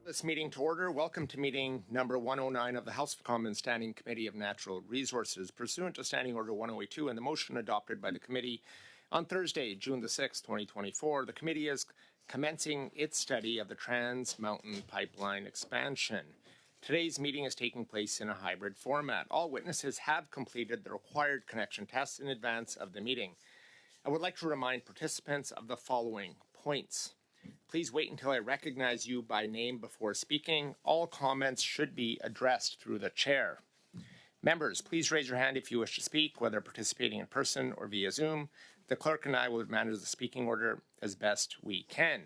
This meeting to order. Welcome to meeting number 109 of the House of Commons Standing Committee of Natural Resources, pursuant to Standing Order 1082 and the motion adopted by the committee on Thursday, June the 6th, 2024. The committee is commencing its study of the Trans Mountain Pipeline expansion. Today's meeting is taking place in a hybrid format. All witnesses have completed the required connection tests in advance of the meeting. I would like to remind participants of the following points. Please wait until I recognize you by name before speaking. All comments should be addressed through the chair. Members, please raise your hand if you wish to speak, whether participating in person or via Zoom. The clerk and I will manage the speaking order as best we can.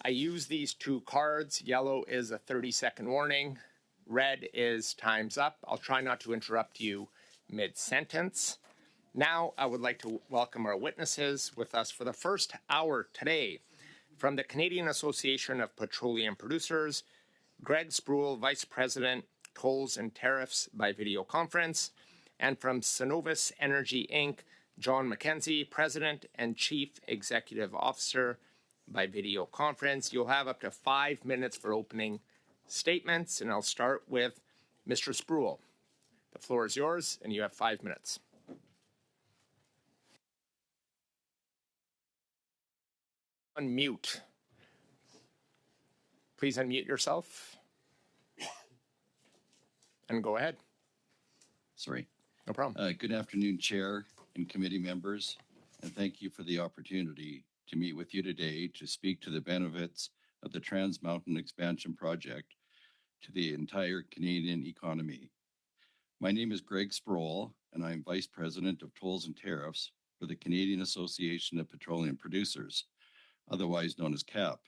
I use these two cards. Yellow is a 30-second warning. Red is time's up. I'll try not to interrupt you mid-sentence. Now, I would like to welcome our witnesses with us for the first hour today. From the Canadian Association of Petroleum Producers, Greg Spruill, Vice President, Tolls and Tariffs by video conference, and from Cenovus Energy Inc., John McKenzie, President and Chief Executive Officer by video conference. You'll have up to 5 minutes for opening statements, and I'll start with Mr. Spruill. The floor is yours, and you have 5 minutes. Unmute. Please unmute yourself and go ahead. Sorry. No problem. Good afternoon, Chair and committee members, and thank you for the opportunity to meet with you today to speak to the benefits of the Trans Mountain Expansion Project to the entire Canadian economy. My name is Greg Spruill, and I am Vice President of Tolls and Tariffs for the Canadian Association of Petroleum Producers, otherwise known as CAP.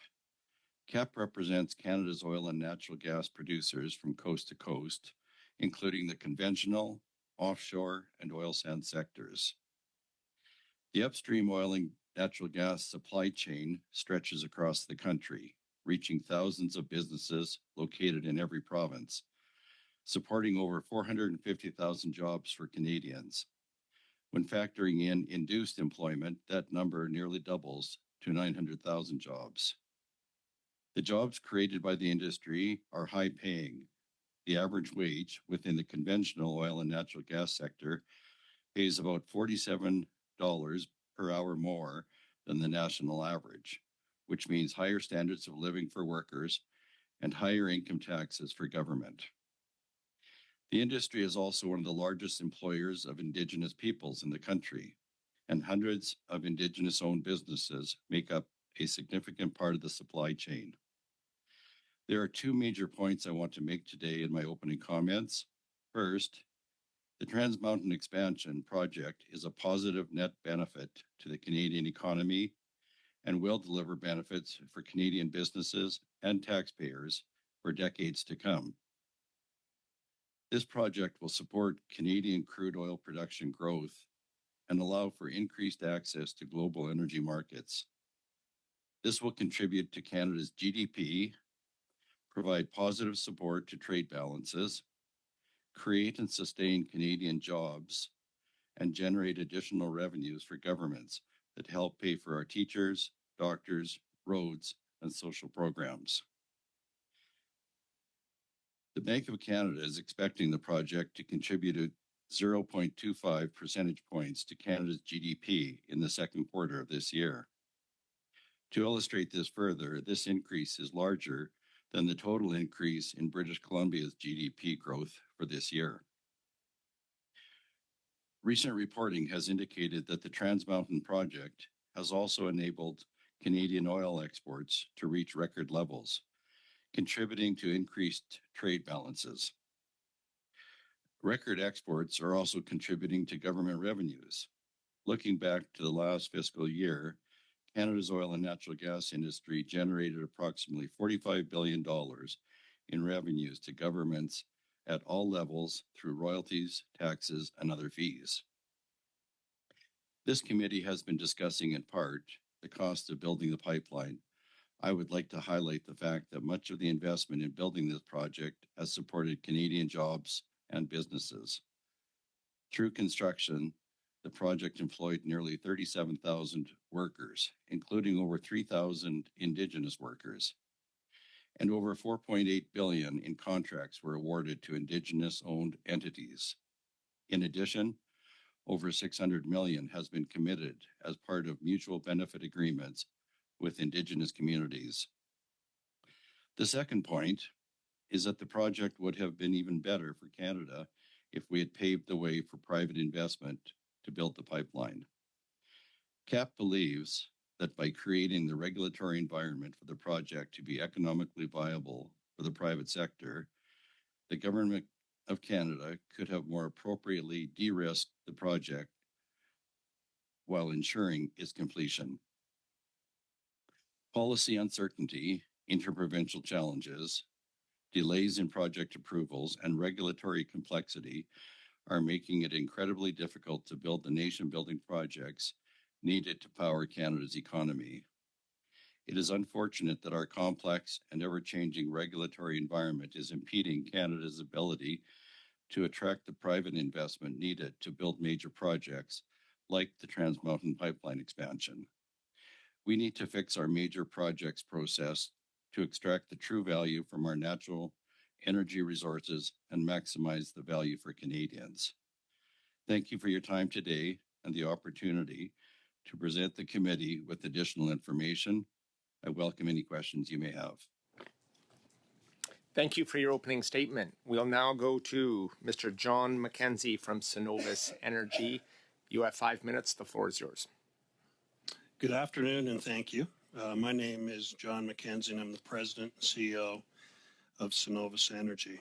CAP represents Canada's oil and natural gas producers from coast to coast, including the conventional, offshore, and oil sands sectors. The upstream oil and natural gas supply chain stretches across the country, reaching thousands of businesses located in every province, supporting over 450,000 jobs for Canadians. When factoring in induced employment, that number nearly doubles to 900,000 jobs. The jobs created by the industry are high paying. The average wage within the conventional oil and natural gas sector pays about $47 per hour more than the national average, which means higher standards of living for workers and higher income taxes for government. The industry is also one of the largest employers of Indigenous peoples in the country, and hundreds of Indigenous-owned businesses make up a significant part of the supply chain. There are two major points I want to make today in my opening comments. First, the Trans Mountain Expansion Project is a positive net benefit to the Canadian economy and will deliver benefits for Canadian businesses and taxpayers for decades to come. This project will support Canadian crude oil production growth and allow for increased access to global energy markets. This will contribute to Canada's GDP, provide positive support to trade balances, create and sustain Canadian jobs, and generate additional revenues for governments that help pay for our teachers, doctors, roads, and social programs. The Bank of Canada is expecting the project to contribute 0.25 percentage points to Canada's GDP in the second quarter of this year. To illustrate this further, this increase is larger than the total increase in British Columbia's GDP growth for this year. Recent reporting has indicated that the Trans Mountain project has also enabled Canadian oil exports to reach record levels, contributing to increased trade balances. Record exports are also contributing to government revenues. Looking back to the last fiscal year, Canada's oil and natural gas industry generated approximately $45 billion in revenues to governments at all levels through royalties, taxes, and other fees. This committee has been discussing in part the cost of building the pipeline. I would like to highlight the fact that much of the investment in building this project has supported Canadian jobs and businesses. Through construction, the project employed nearly 37,000 workers, including over 3,000 Indigenous workers, and over $4.8 billion in contracts were awarded to Indigenous-owned entities. In addition, over $600 million has been committed as part of mutual benefit agreements with Indigenous communities. The second point is that the project would have been even better for Canada if we had paved the way for private investment to build the pipeline. CAP believes that by creating the regulatory environment for the project to be economically viable for the private sector, the Government of Canada could have more appropriately de-risked the project while ensuring its completion. Policy uncertainty, interprovincial challenges, delays in project approvals, and regulatory complexity are making it incredibly difficult to build the nation-building projects needed to power Canada's economy. It is unfortunate that our complex and ever-changing regulatory environment is impeding Canada's ability to attract the private investment needed to build major projects like the Trans Mountain Pipeline expansion. We need to fix our major projects process to extract the true value from our natural energy resources and maximize the value for Canadians. Thank you for your time today and the opportunity to present the committee with additional information. I welcome any questions you may have. Thank you for your opening statement. We'll now go to Mr. John McKenzie from Cenovus Energy. You have 5 minutes. The floor is yours. Good afternoon and thank you. My name is John McKenzie and I'm the President and CEO of Cenovus Energy.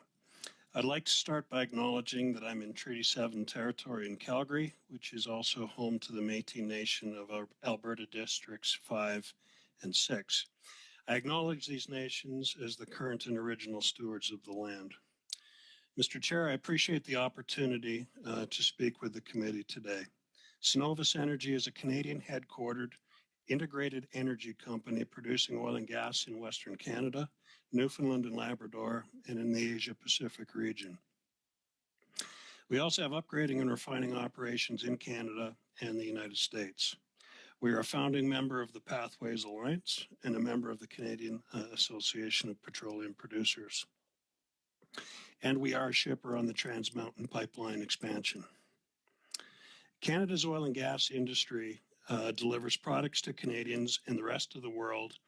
I'd like to start by acknowledging that I'm in Treaty 7 territory in Calgary, which is also home to the Métis Nation of our Alberta Districts 5 and 6. I acknowledge these nations as the current and original stewards of the land. Mr. Chair, I appreciate the opportunity to speak with the committee today. Cenovus Energy is a Canadian headquartered integrated energy company producing oil and gas in Western Canada, Newfoundland and Labrador, and in the Asia Pacific region. We also have upgrading and refining operations in Canada and the United States. We are a founding member of the Pathways Alliance and a member of the Canadian Association of Petroleum Producers. And we are a shipper on the Trans Mountain Pipeline expansion. Canada's oil and gas industry delivers products to Canadians and the rest of the world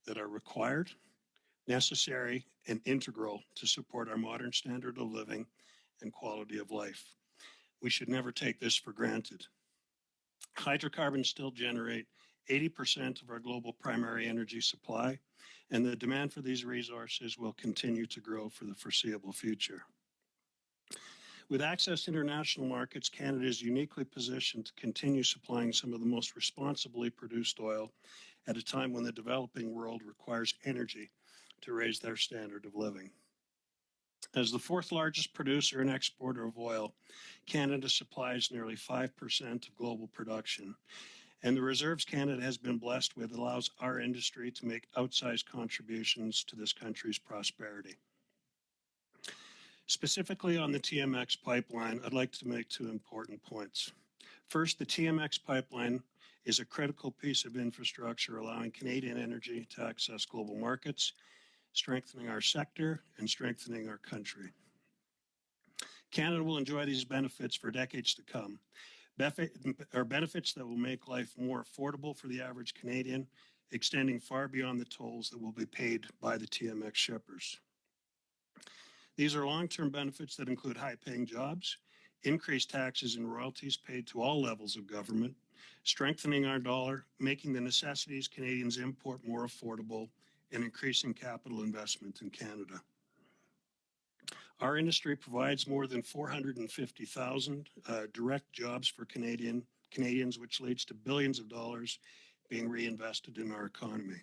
that are required, necessary, and integral to support our modern standard of living and quality of life. We should never take this for granted. Hydrocarbons still generate 80% of our global primary energy supply, and the demand for these resources will continue to grow for the foreseeable future. With access to international markets, Canada is uniquely positioned to continue supplying some of the most responsibly produced oil at a time when the developing world requires energy to raise their standard of living. As the fourth largest producer and exporter of oil, Canada supplies nearly 5% of global production, and the reserves Canada has been blessed with allows our industry to make outsized contributions to this country's prosperity. Specifically on the TMX pipeline, I'd like to make two important points. First, the TMX pipeline is a critical piece of infrastructure allowing Canadian energy to access global markets, strengthening our sector and strengthening our country. Canada will enjoy these benefits for decades to come. Benefits that will make life more affordable for the average Canadian, extending far beyond the tolls that will be paid by the TMX shippers. These are long-term benefits that include high-paying jobs, increased taxes and royalties paid to all levels of government, strengthening our dollar, making the necessities Canadians import more affordable, and increasing capital investment in Canada. Our industry provides more than 450,000 direct jobs for Canadians, which leads to billions of dollars being reinvested in our economy.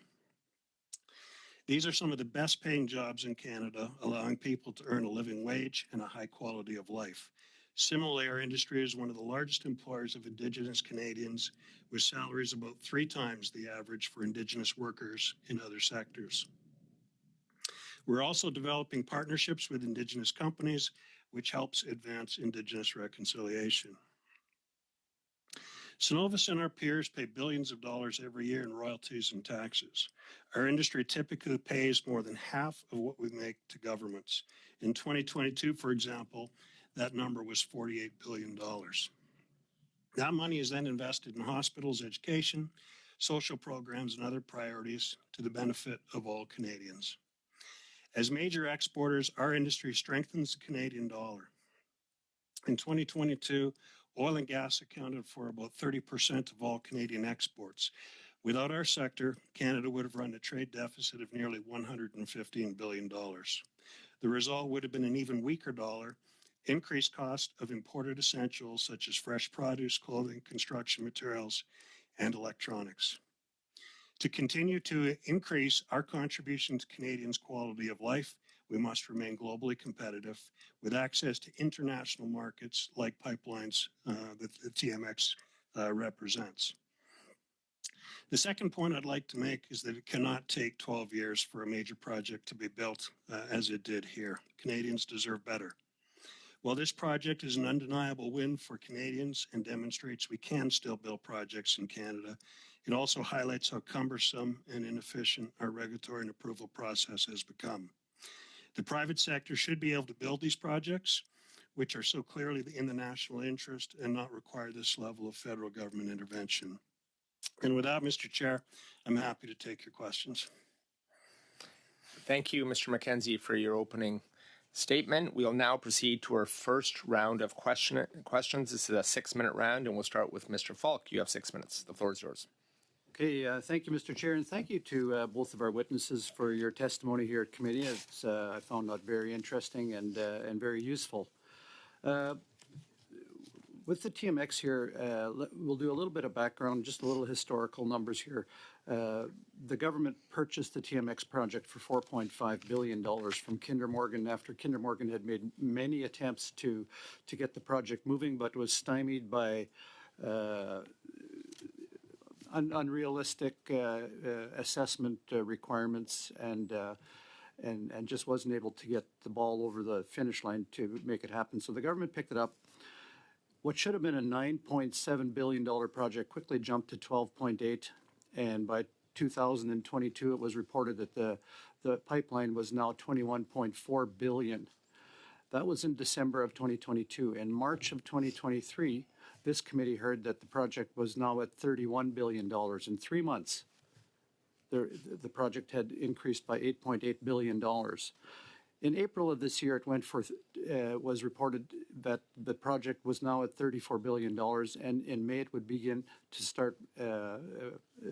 These are some of the best paying jobs in Canada, allowing people to earn a living wage and a high quality of life. Similarly, our industry is one of the largest employers of Indigenous Canadians, with salaries about 3 times the average for Indigenous workers in other sectors. We're also developing partnerships with Indigenous companies, which helps advance Indigenous reconciliation. Cenovus and our peers pay billions of dollars every year in royalties and taxes. Our industry typically pays more than half of what we make to governments. In 2022, for example, that number was $48 billion. That money is then invested in hospitals, education, social programs, and other priorities to the benefit of all Canadians. As major exporters, our industry strengthens the Canadian dollar. In 2022, oil and gas accounted for about 30% of all Canadian exports. Without our sector, Canada would have run a trade deficit of nearly $115 billion. The result would have been an even weaker dollar, increased cost of imported essentials such as fresh produce, clothing, construction materials, and electronics. To continue to increase our contribution to Canadians' quality of life, we must remain globally competitive with access to international markets like pipelines that the TMX represents. The second point I'd like to make is that it cannot take 12 years for a major project to be built as it did here. Canadians deserve better. While this project is an undeniable win for Canadians and demonstrates we can still build projects in Canada, it also highlights how cumbersome and inefficient our regulatory and approval process has become. The private sector should be able to build these projects, which are so clearly in the national interest, and not require this level of federal government intervention. And with that, Mr. Chair, I'm happy to take your questions. Thank you, Mr. McKenzie, for your opening statement. We'll now proceed to our first round of questions. This is a 6-minute round, and we'll start with Mr. Falk. You have 6 minutes. The floor is yours. Okay, thank you, Mr. Chair, and thank you to both of our witnesses for your testimony here at committee. It's, I found that very interesting and very useful. With the TMX here, we'll do a little bit of background, just a little historical numbers here. The government purchased the TMX project for $4.5 billion from Kinder Morgan after Kinder Morgan had made many attempts to get the project moving, but was stymied by unrealistic assessment requirements and just wasn't able to get the ball over the finish line to make it happen. So the government picked it up. What should have been a $9.7 billion project quickly jumped to 12.8, and by 2022 it was reported that the pipeline was now 21.4 billion. That was in December of 2022. In March of 2023, this committee heard that the project was now at $31 billion. In 3 months, the project had increased by $8.8 billion. In April of this year, it was reported that the project was now at $34 billion, and in May it would begin to start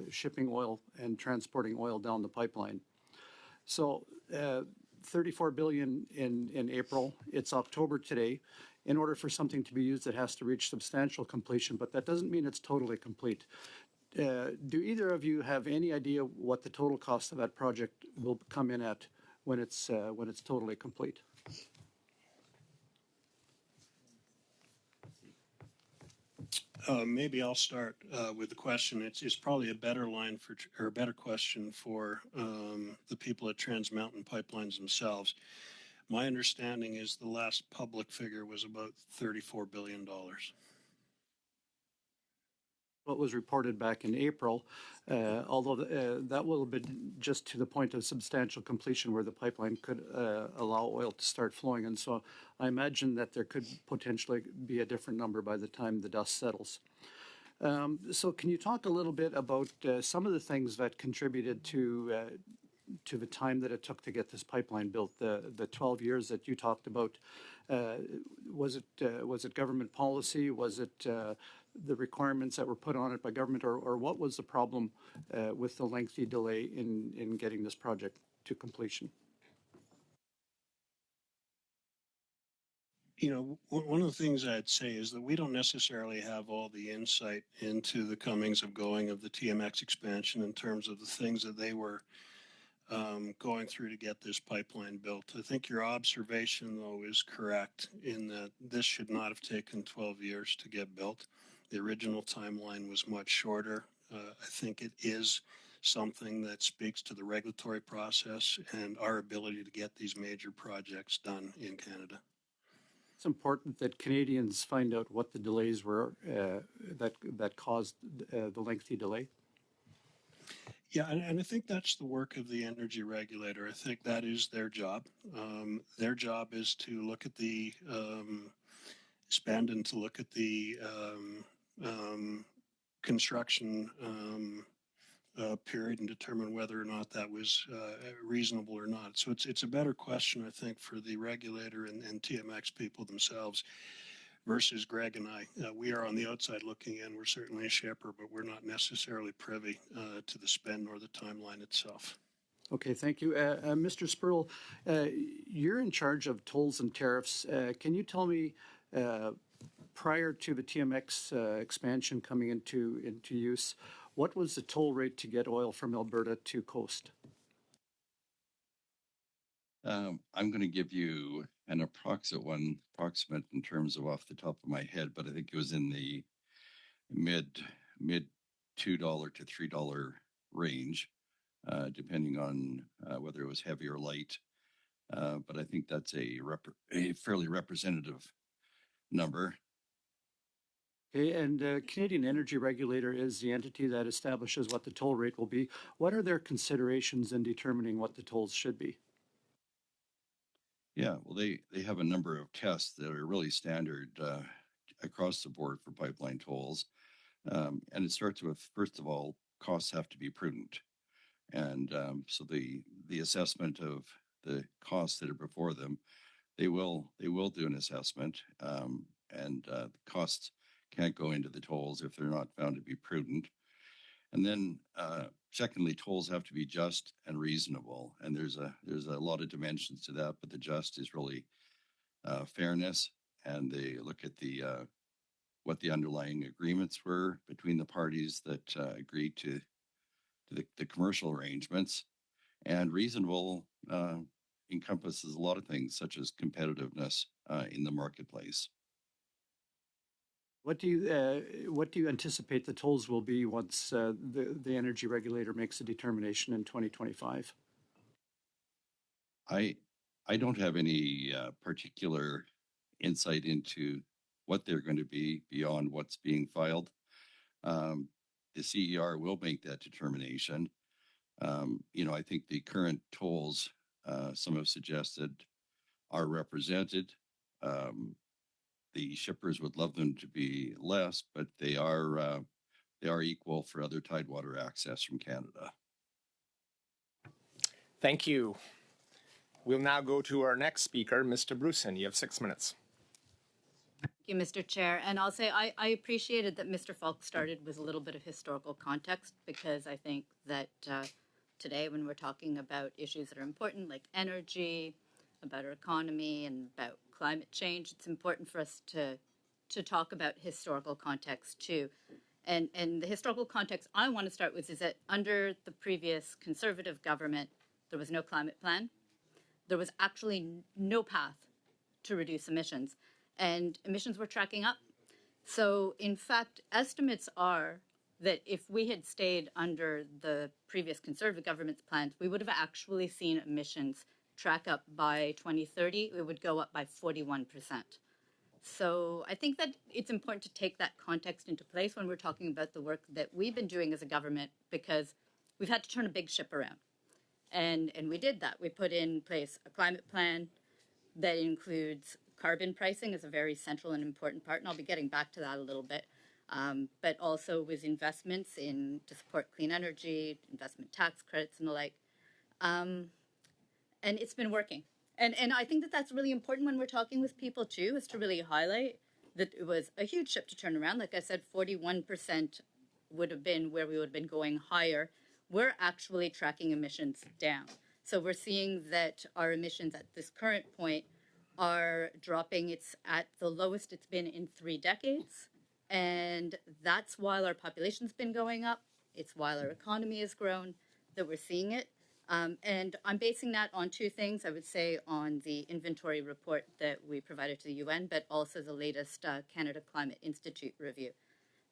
shipping oil and transporting oil down the pipeline. So $34 billion in April. It's October today. In order for something to be used, it has to reach substantial completion, but that doesn't mean it's totally complete. Do either of you have any idea what the total cost of that project will come in at when it's totally complete? Maybe I'll start with the question. It's probably a better line for, or a better question for the people at Trans Mountain Pipelines themselves. My understanding is the last public figure was about $34 billion. What was reported back in April, although that will have been just to the point of substantial completion where the pipeline could allow oil to start flowing. And so I imagine that there could potentially be a different number by the time the dust settles. So can you talk a little bit about some of the things that contributed to the time that it took to get this pipeline built, the 12 years that you talked about? Was it government policy? Was it the requirements that were put on it by government, or what was the problem with the lengthy delay in getting this project to completion? You know, one of the things I'd say is that we don't necessarily have all the insight into the comings of going of the TMX expansion in terms of the things that they were going through to get this pipeline built. I think your observation, though, is correct in that this should not have taken 12 years to get built. The original timeline was much shorter. I think it is something that speaks to the regulatory process and our ability to get these major projects done in Canada. It's important that Canadians find out what the delays were that caused the lengthy delay. Yeah, and I think that's the work of the energy regulator. I think that is their job. Their job is to look at the spend and to look at the construction period and determine whether or not that was reasonable or not. So it's a better question, I think, for the regulator and TMX people themselves versus Greg and I. We are on the outside looking in. We're certainly a shipper, but we're not necessarily privy to the spend or the timeline itself. Okay, thank you. Mr. Spurl, you're in charge of tolls and tariffs. Can you tell me, prior to the TMX expansion coming into use, what was the toll rate to get oil from Alberta to coast? I'm going to give you an approximate in terms of off the top of my head, but I think it was in the mid $2 to $3 range, depending on whether it was heavy or light. But I think that's a fairly representative number. Okay, and Canadian Energy Regulator is the entity that establishes what the toll rate will be. What are their considerations in determining what the tolls should be? Yeah, well, they have a number of tests that are really standard across the board for pipeline tolls. And it starts with, first of all, costs have to be prudent. And so the assessment of the costs that are before them, they will do an assessment. And the costs can't go into the tolls if they're not found to be prudent. And then secondly, tolls have to be just and reasonable. And there's a lot of dimensions to that, but the just is really fairness. And they look at what the underlying agreements were between the parties that agreed to the commercial arrangements. And reasonable encompasses a lot of things, such as competitiveness in the marketplace. What do you anticipate the tolls will be once the energy regulator makes a determination in 2025? I don't have any particular insight into what they're going to be beyond what's being filed. The CER will make that determination. I think the current tolls, some have suggested, are represented. The shippers would love them to be less, but they are equal for other tidewater access from Canada. Thank you. We'll now go to our next speaker, Mr. Bruson. You have 6 minutes. Thank you, Mr. Chair. And I'll say I appreciated that Mr. Falk started with a little bit of historical context, because I think that today, when we're talking about issues that are important, like energy, about our economy, and about climate change, it's important for us to talk about historical context too. And the historical context I want to start with is that under the previous Conservative government, there was no climate plan. There was actually no path to reduce emissions, and emissions were tracking up. So in fact, estimates are that if we had stayed under the previous Conservative government's plans, we would have actually seen emissions track up by 2030. It would go up by 41%. So I think that it's important to take that context into place when we're talking about the work that we've been doing as a government, because we've had to turn a big ship around. And we did that. We put in place a climate plan that includes carbon pricing as a very central and important part, and I'll be getting back to that a little bit, but also with investments to support clean energy, investment tax credits and the like. And it's been working. And I think that that's really important when we're talking with people too, is to really highlight that it was a huge ship to turn around. Like I said, 41% would have been where we would have been going higher. We're actually tracking emissions down. So we're seeing that our emissions at this current point are dropping. It's at the lowest it's been in 3 decades. And that's while our population's been going up. It's while our economy has grown that we're seeing it. And I'm basing that on 2 things. I would say on the inventory report that we provided to the UN, but also the latest Canada Climate Institute review.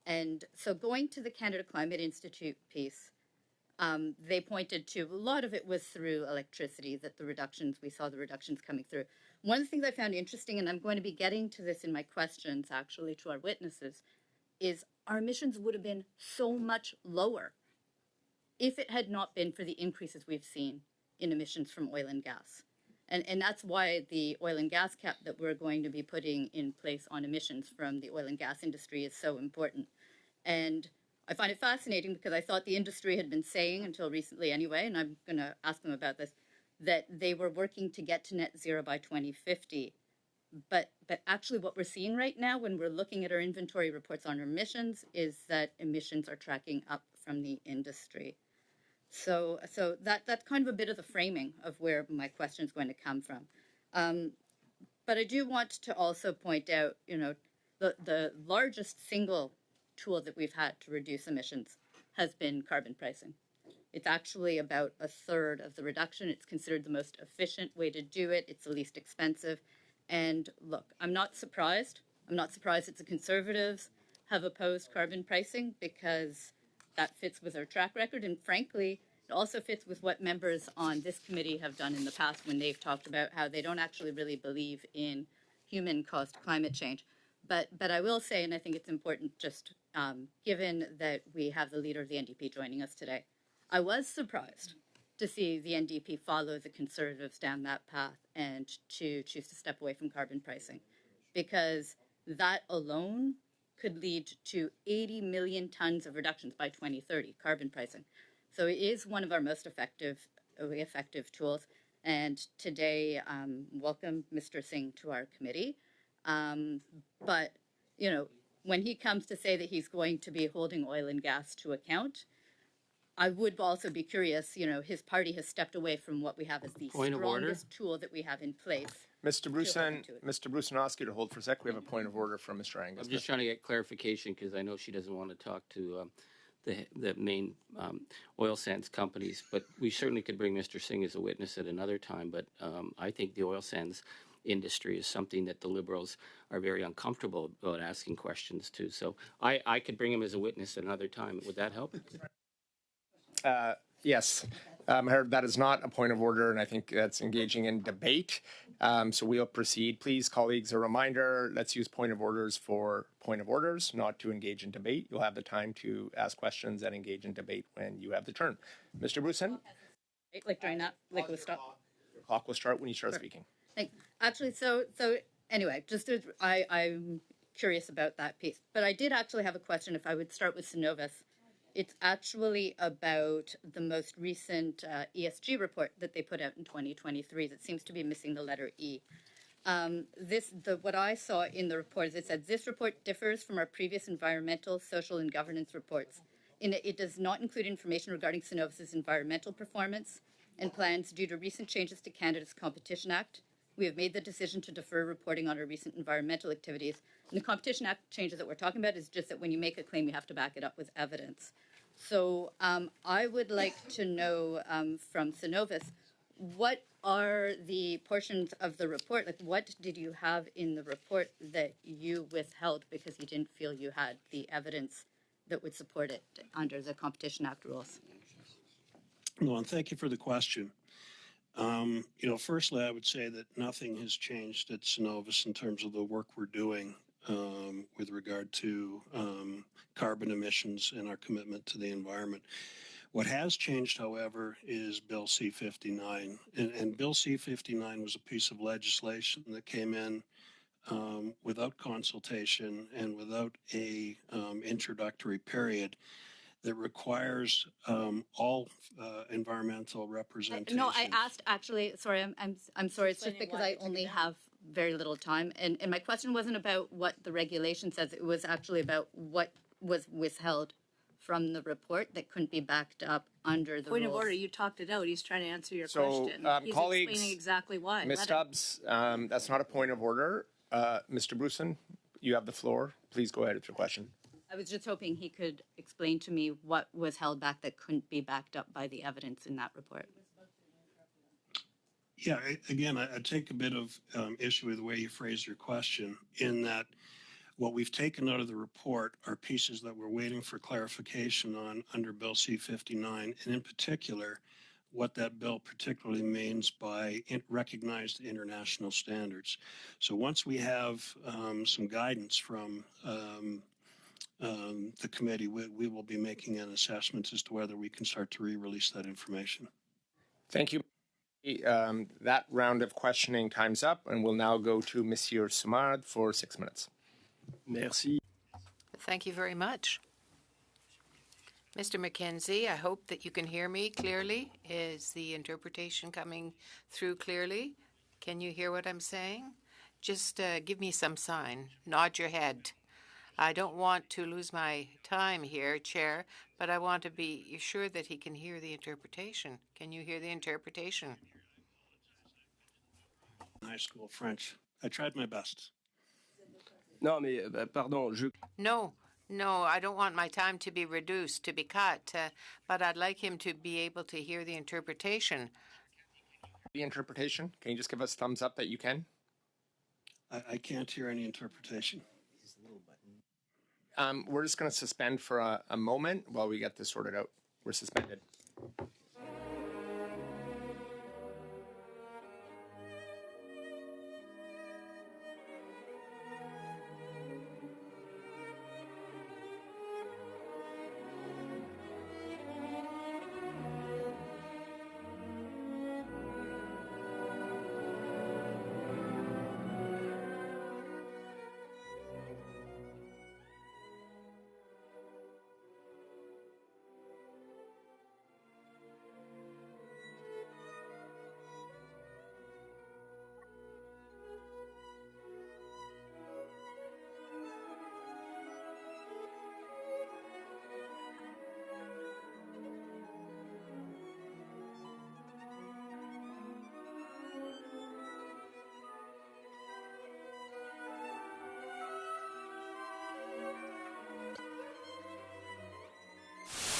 And so going to the Canada Climate Institute piece, they pointed to a lot of it was through electricity, that we saw the reductions coming through. one of the things I found interesting, and I'm going to be getting to this in my questions actually to our witnesses, is our emissions would have been so much lower if it had not been for the increases we've seen in emissions from oil and gas. And that's why the oil and gas cap that we're going to be putting in place on emissions from the oil and gas industry is so important. And I find it fascinating because I thought the industry had been saying until recently anyway, and I'm going to ask them about this, that they were working to get to net zero by 2050. But actually what we're seeing right now when we're looking at our inventory reports on emissions is that emissions are tracking up from the industry. So that's kind of a bit of the framing of where my question is going to come from. But I do want to also point out, the largest single tool that we've had to reduce emissions has been carbon pricing. It's actually about a third of the reduction. It's considered the most efficient way to do it. It's the least expensive. And look, I'm not surprised. I'm not surprised that the Conservatives have opposed carbon pricing because that fits with our track record. And frankly, it also fits with what members on this committee have done in the past when they've talked about how they don't actually really believe in human-caused climate change. But I will say, and I think it's important just given that we have the leader of the NDP joining us today, I was surprised to see the NDP follow the Conservatives down that path and to choose to step away from carbon pricing, because that alone could lead to 80 million tons of reductions by 2030, carbon pricing. So it is one of our most effective tools. And today, welcome Mr. Singh to our committee. But, when he comes to say that he's going to be holding oil and gas to account, I would also be curious, his party has stepped away from what we have as the strongest tool that we have in place. Mr. Brusinowski, to hold for a sec, we have a point of order from Mr. Angus. I'm just trying to get clarification because I know she doesn't want to talk to the main oil sands companies, but we certainly could bring Mr. Singh as a witness at another time. But I think the oil sands industry is something that the Liberals are very uncomfortable about asking questions to. So I could bring him as a witness at another time. Would that help? Yes. I heard that is not a point of order, and I think that's engaging in debate. So we'll proceed. Please, colleagues, a reminder, let's use point of orders for point of orders, not to engage in debate. You'll have the time to ask questions and engage in debate when you have the turn. Mr. Brusin? Like during that, like we'll stop. Your clock will start when you start speaking. Actually, so anyway, I'm curious about that piece. But I did actually have a question, if I would start with Cenovus. It's actually about the most recent ESG report that they put out in 2023 that seems to be missing the letter E. What I saw in the report is it said, this report differs from our previous environmental, social, and governance reports in that it does not include information regarding Cenovus's environmental performance and plans due to recent changes to Canada's Competition Act. We have made the decision to defer reporting on our recent environmental activities. And the Competition Act changes that we're talking about is just that when you make a claim, you have to back it up with evidence. So I would like to know from Cenovus, what are the portions of the report, like what did you have in the report that you withheld because you didn't feel you had the evidence that would support it under the Competition Act rules? No, and thank you for the question. Firstly, I would say that nothing has changed at Cenovus in terms of the work we're doing with regard to carbon emissions and our commitment to the environment. What has changed, however, is Bill C-59. And Bill C-59 was a piece of legislation that came in without consultation and without a introductory period that requires all environmental representation. No, I asked actually. Sorry, I'm sorry. It's just because I only have very little time, and my question wasn't about what the regulation says. It was actually about what was withheld from the report that couldn't be backed up under the Point rules. of order. You talked it out. He's trying to answer your So, question. He's colleagues, explaining exactly why. Ms. Stubbs, that's not a point of order. Mr. Brusin, you have the floor. Please go ahead with your question. I was just hoping he could explain to me what was held back that couldn't be backed up by the evidence in that report. Yeah, again, I take a bit of issue with the way you phrased your question, in that what we've taken out of the report are pieces that we're waiting for clarification on under Bill C-59, and in particular, what that bill particularly means by recognized international standards. So once we have some guidance from the committee, we will be making an assessment as to whether we can start to re-release that information. Thank you. That round of questioning time's up, and we'll now go to Monsieur Simard for 6 minutes. Merci. Thank you very much. Mr. McKenzie, I hope that you can hear me clearly. Is the interpretation coming through clearly? Can you hear what I'm saying? Just give me some sign. Nod your head. I don't want to lose my time here, Chair, but I want to be sure that he can hear the interpretation. Can you hear the interpretation? High school French. I tried my best. Non, mais pardon, No, I don't want my time to be reduced, to be cut, but I'd like him to be able to hear the interpretation. The interpretation? Can you just give us a thumbs up that you can? I can't hear any interpretation. We're just going to suspend for a moment while we get this sorted out. We're suspended.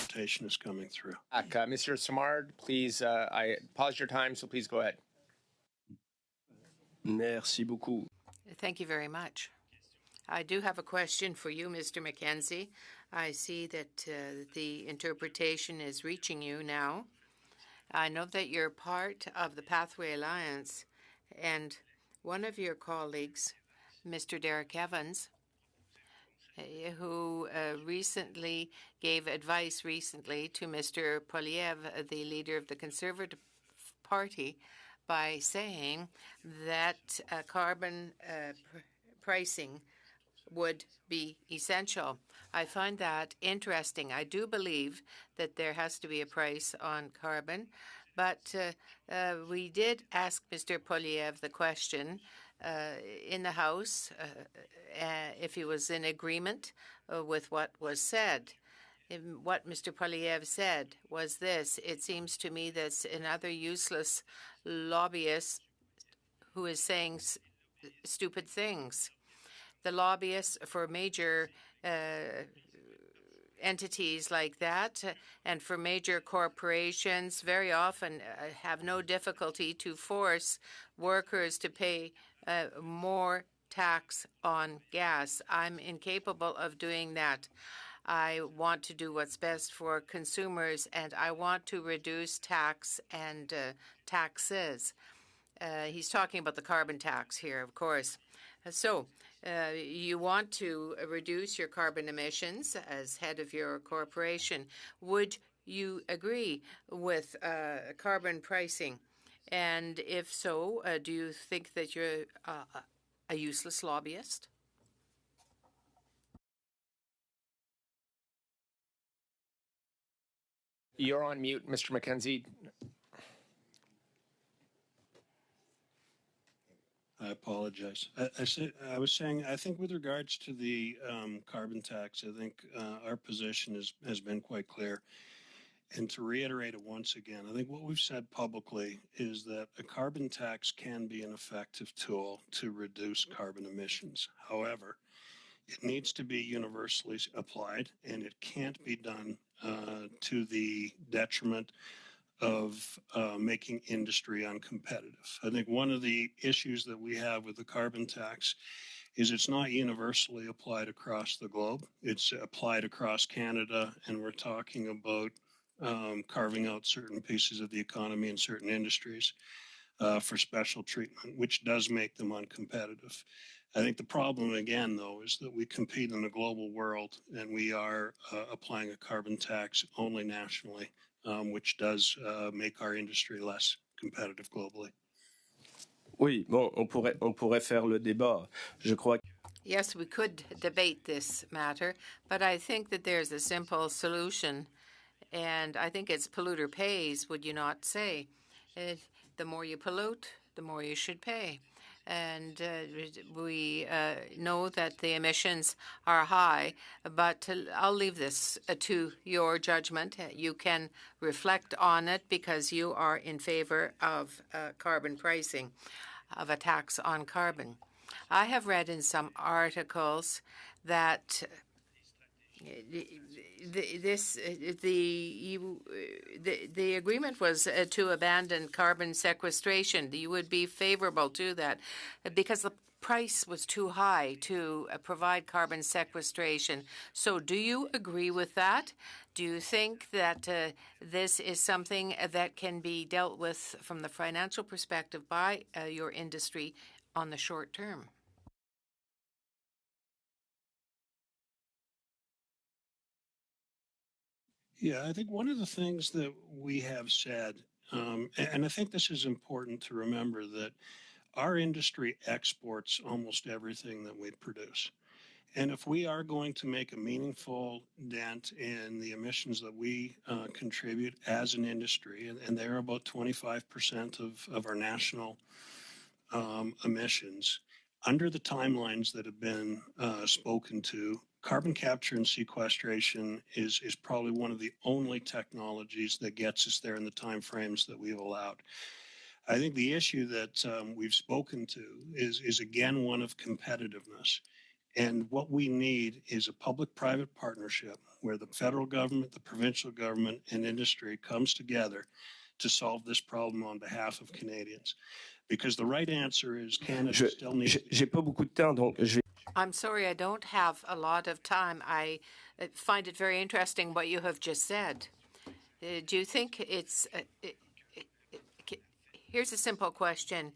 Interpretation is coming through. Monsieur Simard, please, I paused your time, so please go ahead. merci beaucoup. Thank you very much. I do have a question for you, Mr. McKenzie. I see that the interpretation is reaching you now. I know that you're part of the Pathway Alliance, and one of your colleagues, Mr. Derek Evans, who recently gave advice to Mr. Poilievre, the leader of the Conservative Party, by saying that carbon pricing would be essential. I find that interesting. I do believe that there has to be a price on carbon, but we did ask Mr. Poilievre the question in the House if he was in agreement with what was said. What Mr. Poilievre said was this: it seems to me that's another useless lobbyist who is saying stupid things. The lobbyists for major entities like that and for major corporations very often have no difficulty to force workers to pay more tax on gas. I'm incapable of doing that. I want to do what's best for consumers, and I want to reduce tax and taxes. He's talking about the carbon tax here, of course. So you want to reduce your carbon emissions as head of your corporation. Would you agree with carbon pricing? And if so, do you think that you're a useless lobbyist? You're on mute, Mr. McKenzie. I apologize. I was saying, I think with regards to the carbon tax, I think our position has been quite clear. And to reiterate it once again, I think what we've said publicly is that a carbon tax can be an effective tool to reduce carbon emissions. However, it needs to be universally applied, and it can't be done to the detriment of making industry uncompetitive. I think one of the issues that we have with the carbon tax is it's not universally applied across the globe. It's applied across Canada, and we're talking about carving out certain pieces of the economy and certain industries for special treatment, which does make them uncompetitive. I think the problem, again, though, is that we compete in a global world and we are applying a carbon tax only nationally, which does make our industry less competitive globally. Oui, bon, on pourrait faire le débat. Je crois que Yes, we could debate this matter, but I think that there's a simple solution, and I think it's polluter pays, would you not say? The more you pollute, the more you should pay. And we know that the emissions are high, but I'll leave this to your judgment. You can reflect on it because you are in favor of carbon pricing, of a tax on carbon. I have read in some articles that the agreement was to abandon carbon sequestration. You would be favorable to that because the price was too high to provide carbon sequestration. So do you agree with that? Do you think that this is something that can be dealt with from the financial perspective by your industry on the short term? Yeah, I think one of the things that we have said, and I think this is important to remember, that our industry exports almost everything that we produce. And if we are going to make a meaningful dent in the emissions that we contribute as an industry, and they're about 25% of our national emissions, under the timelines that have been spoken to, carbon capture and sequestration is probably one of the only technologies that gets us there in the timeframes that we've allowed. I think the issue that we've spoken to is again one of competitiveness. And what we need is a public-private partnership where the federal government, the provincial government, and industry comes together to solve this problem on behalf of Canadians. Because the right answer is Canada still needs... j'ai pas beaucoup de temps, donc je vais... I'm sorry, I don't have a lot of time. I find it very interesting what you have just said. Do you think it's... Here's a simple question.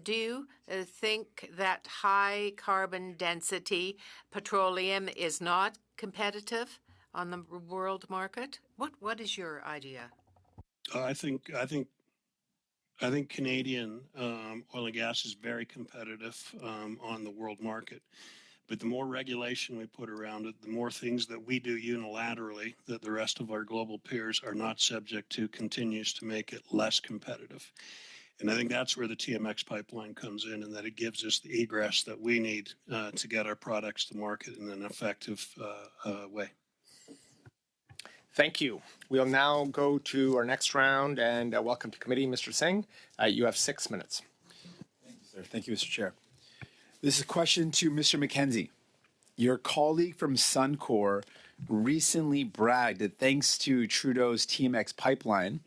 Do you think that high carbon density petroleum is not competitive on the world market? What is your idea? I think Canadian oil and gas is very competitive on the world market. But the more regulation we put around it, the more things that we do unilaterally that the rest of our global peers are not subject to continues to make it less competitive. And I think that's where the TMX pipeline comes in, and that it gives us the egress that we need to get our products to market in an effective way. Thank you. We'll now go to our next round and welcome to committee, Mr. Singh. You have 6 minutes. Thank you, sir. Thank you, Mr. Chair. This is a question to Mr. McKenzie. Your colleague from Suncor recently bragged that thanks to Trudeau's TMX pipeline,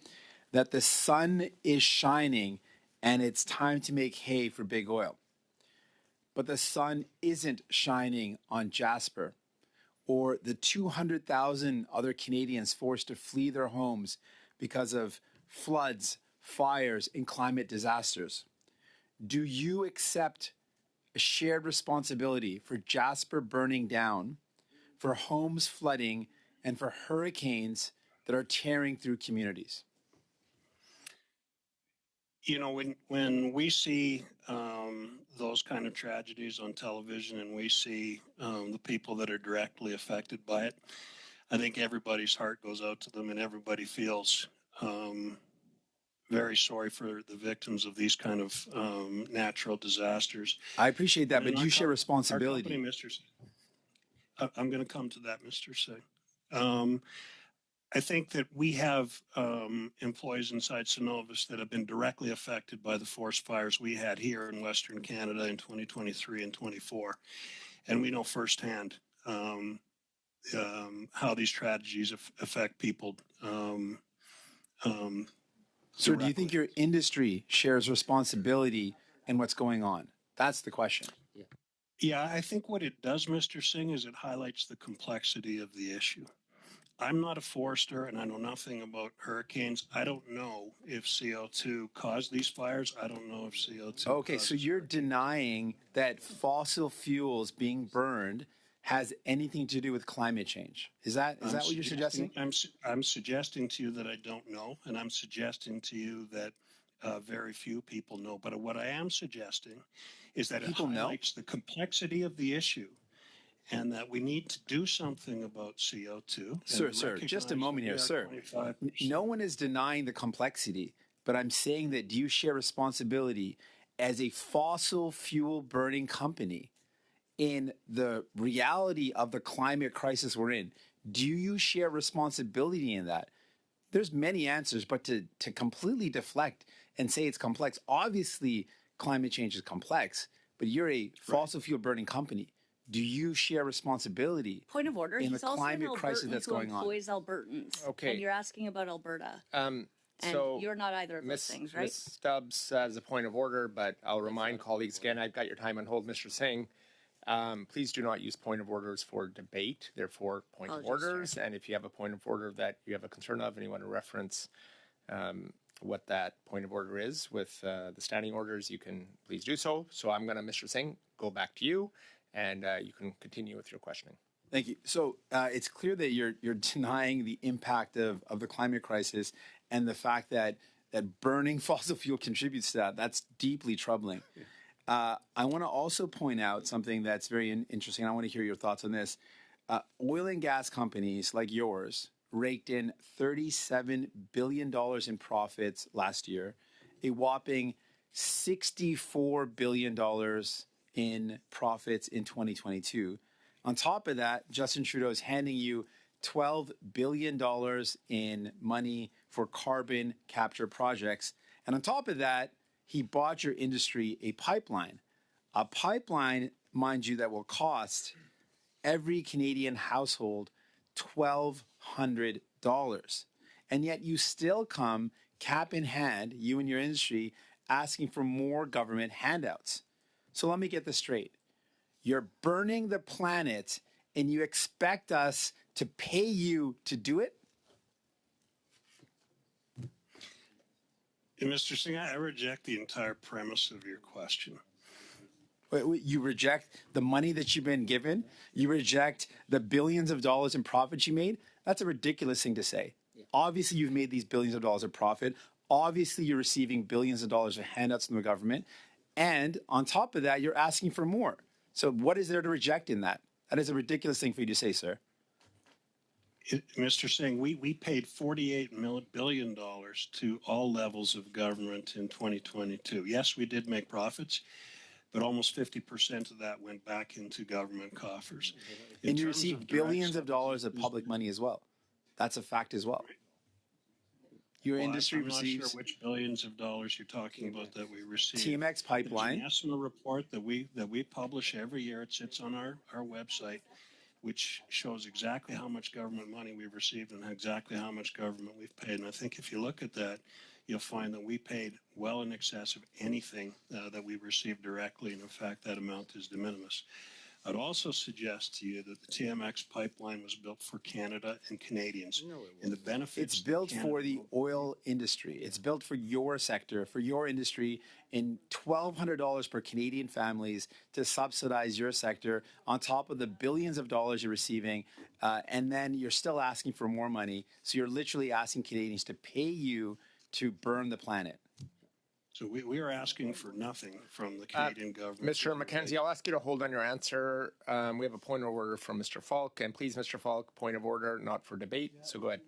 that the sun is shining and it's time to make hay for big oil. But the sun isn't shining on Jasper or the 200,000 other Canadians forced to flee their homes because of floods, fires, and climate disasters. Do you accept a shared responsibility for Jasper burning down, for homes flooding, and for hurricanes that are tearing through communities? You know, when we see those kind of tragedies on television and we see the people that are directly affected by it, I think everybody's heart goes out to them and everybody feels very sorry for the victims of these kind of natural disasters. I appreciate that, but you share responsibility. Our company, Mr. Singh, I'm going to come to that, Mr. Singh. I think that we have employees inside Cenovus that have been directly affected by the forest fires we had here in Western Canada in 2023 and 24. And we know firsthand how these tragedies affect people. So do you think your industry shares responsibility in what's going on? That's the question. Yeah, I think what it does, Mr. Singh, is it highlights the complexity of the issue. I'm not a forester and I know nothing about hurricanes. I don't know if CO2 caused these fires. I don't know if CO2. Okay, so causes you're hurricanes. denying that fossil fuels being burned has anything to do with climate change. Is that what you're suggesting? I'm suggesting to you that I don't know, and I'm suggesting to you that very few people know. But what I am suggesting is that People it know? highlights the complexity of the issue, and that we need to do something about CO2. Sir, just a moment here, sir. No one is denying the complexity, but I'm saying that do you share responsibility as a fossil fuel burning company in the reality of the climate crisis we're in? Do you share responsibility in that? There's many answers, but to completely deflect and say it's complex, obviously climate change is complex, but you're a fossil fuel burning company. Do you share responsibility? Point of order. in the He's also climate an crisis Albertan that's who going on? employs Albertans. Okay. And you're asking about Alberta. And So you're not either of those Ms. things, right? Ms. Stubbs has a point of order, but I'll remind colleagues again, I've got your time on hold, Mr. Singh. Please do not use point of orders for debate. They're for point of Apologies, orders. And if you have a point of order that you have a concern of and you want to reference what that point of order is with the standing orders, you can please do so. So I'm going to, Mr. Singh, go back to you and you can continue with your questioning. Thank you. So it's clear that you're denying the impact of the climate crisis and the fact that burning fossil fuel contributes to that. That's deeply troubling. I want to also point out something that's very interesting. I want to hear your thoughts on this. Oil and gas companies like yours raked in $37 billion in profits last year, a whopping $64 billion in profits in 2022. On top of that, Justin Trudeau is handing you $12 billion in money for carbon capture projects. And on top of that, he bought your industry a pipeline, mind you, that will cost every Canadian household $1,200. And yet you still come cap in hand, you and your industry, asking for more government handouts. So let me get this straight. You're burning the planet and you expect us to pay you to do it? Mr. Singh, I reject the entire premise of your question. Wait, you reject the money that you've been given? You reject the billions of dollars in profits you made? That's a ridiculous thing to say. Yeah. Obviously, you've made these billions of dollars of profit. Obviously, you're receiving billions of dollars of handouts from the government. And on top of that, you're asking for more. So what is there to reject in that? That is a ridiculous thing for you to say, sir. Mr. Singh, we paid $48 billion to all levels of government in 2022. Yes, we did make profits, but almost 50% of that went back into government coffers. And you received billions of dollars of public money as well. That's a fact as well. Your industry receives... I'm not sure which billions of dollars you're talking about that we received. TMX Pipeline. The national report that we publish every year, it sits on our website, which shows exactly how much government money we've received and exactly how much government we've paid. And I think if you look at that, you'll find that we paid well in excess of anything that we received directly. And in fact, that amount is de minimis. I'd also suggest to you that the TMX pipeline was built for Canada and Canadians. And the benefits... It's built for the oil industry. It's built for your sector, for your industry, in $1,200 per Canadian families to subsidize your sector on top of the billions of dollars you're receiving. And then you're still asking for more money. So you're literally asking Canadians to pay you to burn the planet. So we are asking for nothing from the Canadian government. Mr. McKenzie, I'll ask you to hold on your answer. We have a point of order from Mr. Falk. And please, Mr. Falk, point of order, not for debate. So go ahead.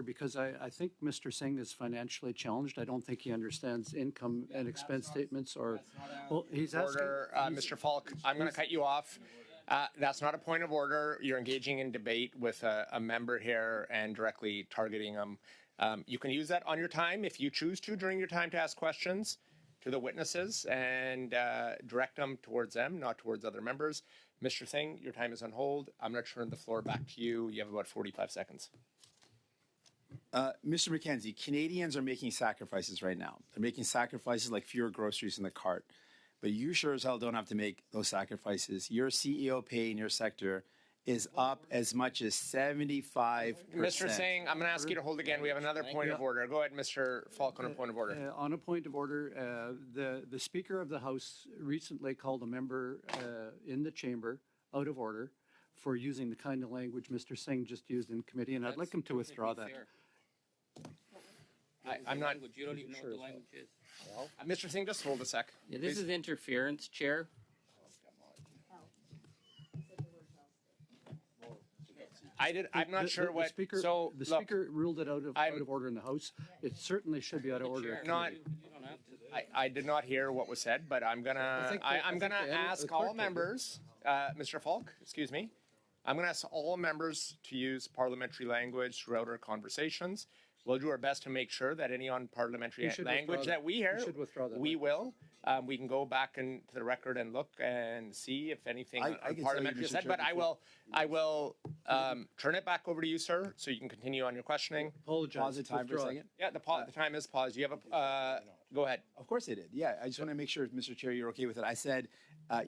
Because I think Mr. Singh is financially challenged. I don't think he understands income and expense statements or, well, he's asking. Order, Mr. Falk, I'm going to cut you off. That's not a point of order. You're engaging in debate with a member here and directly targeting them. You can use that on your time if you choose to during your time to ask questions to the witnesses and direct them towards them, not towards other members. Mr. Singh, your time is on hold. I'm going to turn the floor back to you. You have about 45 seconds. Mr. McKenzie, Canadians are making sacrifices right now. They're making sacrifices like fewer groceries in the cart. But you sure as hell don't have to make those sacrifices. Your CEO pay in your sector is up as much as 75%. Mr. Singh, I'm going to ask you to hold again. We have another point of order. Go ahead, Mr. Falk, on a point of order. On a point of order, the Speaker of the House recently called a member in the chamber out of order for using the kind of language Mr. Singh just used in committee, and I'd like him to withdraw that. I'm not. You don't even know what the language is. Mr. Singh, just hold a sec. Yeah, this is interference, Chair. I'm not sure what. Speaker, so the look, Speaker ruled it out of order in the House. It certainly should be out of order. not. I did not hear what was said, but I'm gonna ask all members, Mr. Falk, excuse me. I'm gonna ask all members to use parliamentary language throughout our conversations. We'll do our best to make sure that any unparliamentary language that we hear, we will. We can go back into the record and look and see if anything unparliamentary is said. But I will turn it back over to you, sir, so you can continue on your questioning. Apologize. Pause the time for a second. Yeah, the time is paused. You have a go ahead. Of course they did. Yeah, I just want to make sure, Mr. Chair, you're okay with it. I said,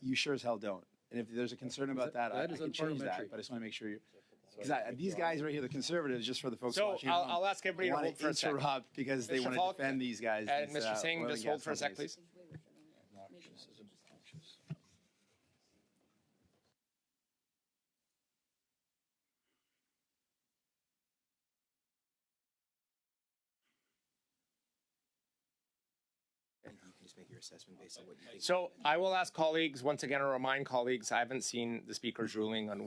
you sure as hell don't. And if there's a concern about that, I can change that. But I just want to make sure you. Because these guys right here, the Conservatives, just for the folks watching, I'll ask everybody to hold for a second. Interrupt because they want to defend these guys. And Mr. Singh, just hold for a sec, please. So I will ask colleagues, once again, or remind colleagues, I haven't seen the speaker's ruling on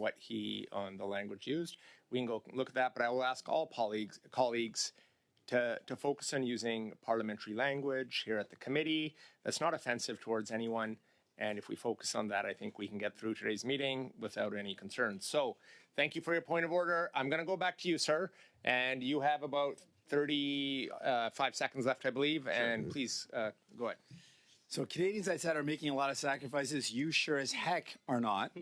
on the language used. We can go look at that, but I will ask all colleagues to focus on using parliamentary language here at the committee. That's not offensive towards anyone. And if we focus on that, I think we can get through today's meeting without any concerns. So thank you for your point of order. I'm going to go back to you, sir. And you have about 35 seconds left, I believe. Sure. And please go ahead. So Canadians, I said, are making a lot of sacrifices. You sure as heck are not.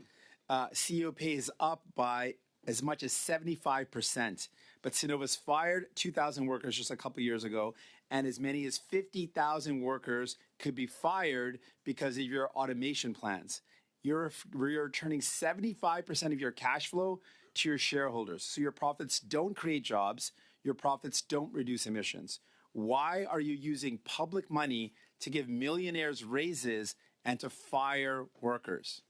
CEO pay is up by as much as 75%. But Cenovus fired 2,000 workers just a couple years ago, and as many as 50,000 workers could be fired because of your automation plans. You're returning 75% of your cash flow to your shareholders. So your profits don't create jobs. Your profits don't reduce emissions. Why are you using public money to give millionaires raises and to fire workers?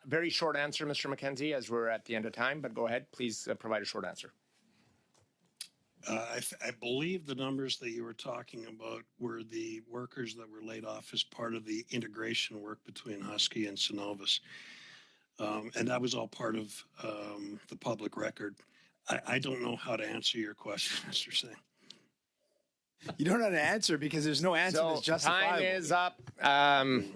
Very short answer, Mr. McKenzie, as we're at the end of time, but go ahead. Please provide a short answer. I believe the numbers that you were talking about were the workers that were laid off as part of the integration work between Husky and Cenovus. And that was all part of the public record. I don't know how to answer your question, Mr. Singh. You don't know how to answer because there's no answer that's justifiable. Time is up.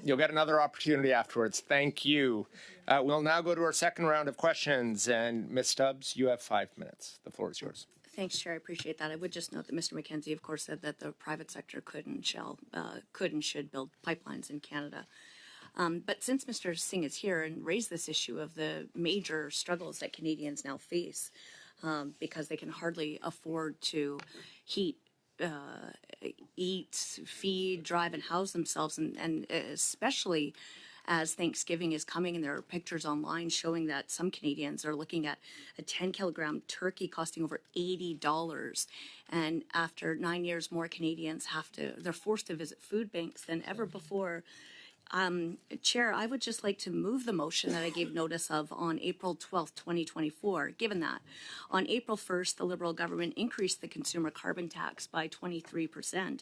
You'll get another opportunity afterwards. Thank you. We'll now go to our second round of questions. And Ms. Stubbs, you have 5 minutes. The floor is yours. Thanks, Chair. I appreciate that. I would just note that Mr. McKenzie, of course, said that the private sector could and should build pipelines in Canada. But since Mr. Singh is here and raised this issue of the major struggles that Canadians now face because they can hardly afford to heat, eat, feed, drive, and house themselves, and especially as Thanksgiving is coming and there are pictures online showing that some Canadians are looking at a 10-kilogram turkey costing over $80. And after 9 years, more Canadians they're forced to visit food banks than ever before. Chair, I would just like to move the motion that I gave notice of on April 12th, 2024, given that on April 1st, the Liberal government increased the consumer carbon tax by 23%.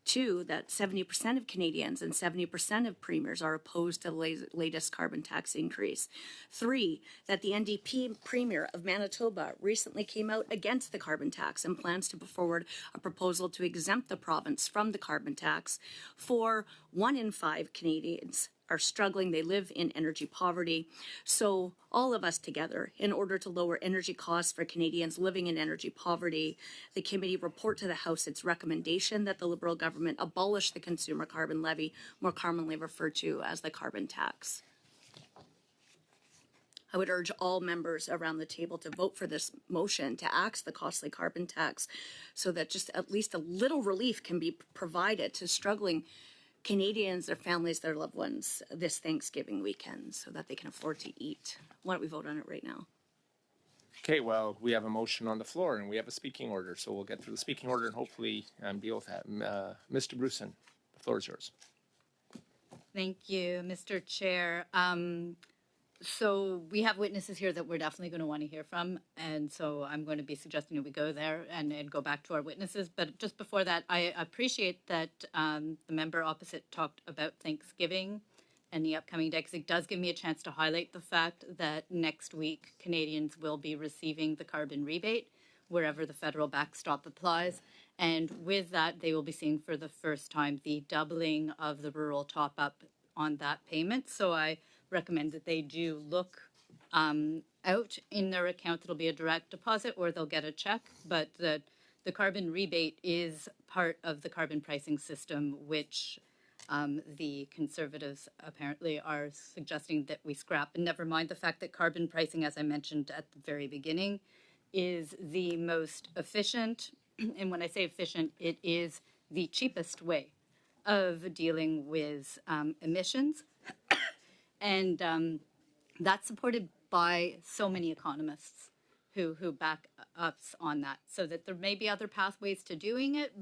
2, that 70% of Canadians and 70% of premiers are opposed to the latest carbon tax increase. 3, that the NDP premier of Manitoba recently came out against the carbon tax and plans to put forward a proposal to exempt the province from the carbon tax. 4, 1 in 5 Canadians are struggling. They live in energy poverty. So all of us together, in order to lower energy costs for Canadians living in energy poverty, the committee report to the House its recommendation that the Liberal government abolish the consumer carbon levy, more commonly referred to as the carbon tax. I would urge all members around the table to vote for this motion to axe the costly carbon tax so that just at least a little relief can be provided to struggling Canadians, their families, their loved ones this Thanksgiving weekend so that they can afford to eat. Why don't we vote on it right now? Okay, well, we have a motion on the floor and we have a speaking order, so we'll get through the speaking order and hopefully deal with that. Mr. Bruson, the floor is yours. Thank you, Mr. Chair. So we have witnesses here that we're definitely going to want to hear from, and so I'm going to be suggesting that we go there and go back to our witnesses. But just before that, I appreciate that the member opposite talked about Thanksgiving and the upcoming day, because it does give me a chance to highlight the fact that next week Canadians will be receiving the carbon rebate wherever the federal backstop applies. And with that, they will be seeing for the first time the doubling of the rural top-up on that payment. So I recommend that they do look out in their account. It'll be a direct deposit or they'll get a check, but the carbon rebate is part of the carbon pricing system, which the Conservatives apparently are suggesting that we scrap. And never mind the fact that carbon pricing, as I mentioned at the very beginning, is the most efficient. And when I say efficient, it is the cheapest way of dealing with emissions. And that's supported by so many economists who back us on that, so that there may be other pathways to doing it.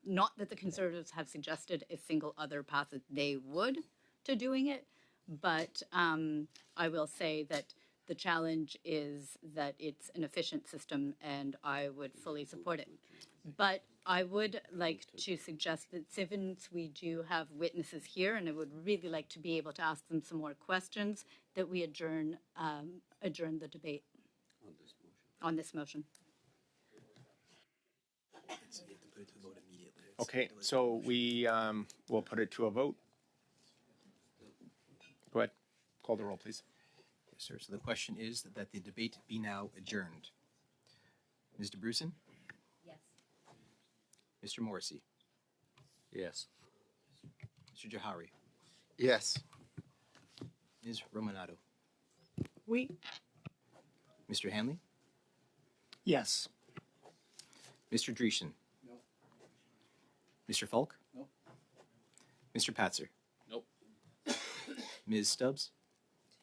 Not that the Conservatives have suggested a single other path that they would to doing it, but I will say that the challenge is that it's an efficient system, and I would fully support it. But I would like to suggest that since we do have witnesses here, and I would really like to be able to ask them some more questions, that we adjourn the debate on this motion. Okay, so we will put it to a vote. Go ahead. Call the roll, please. Yes, sir. So the question is that the debate be now adjourned. Mr. Bruson? Yes. Mr. Morrissey? Yes. Mr. Jahari? Yes. Ms. Romanado? Oui. Mr. Hanley? Yes. Mr. Dreeshen? No. Mr. Falk? No. Mr. Patzer? Nope. Ms. Stubbs?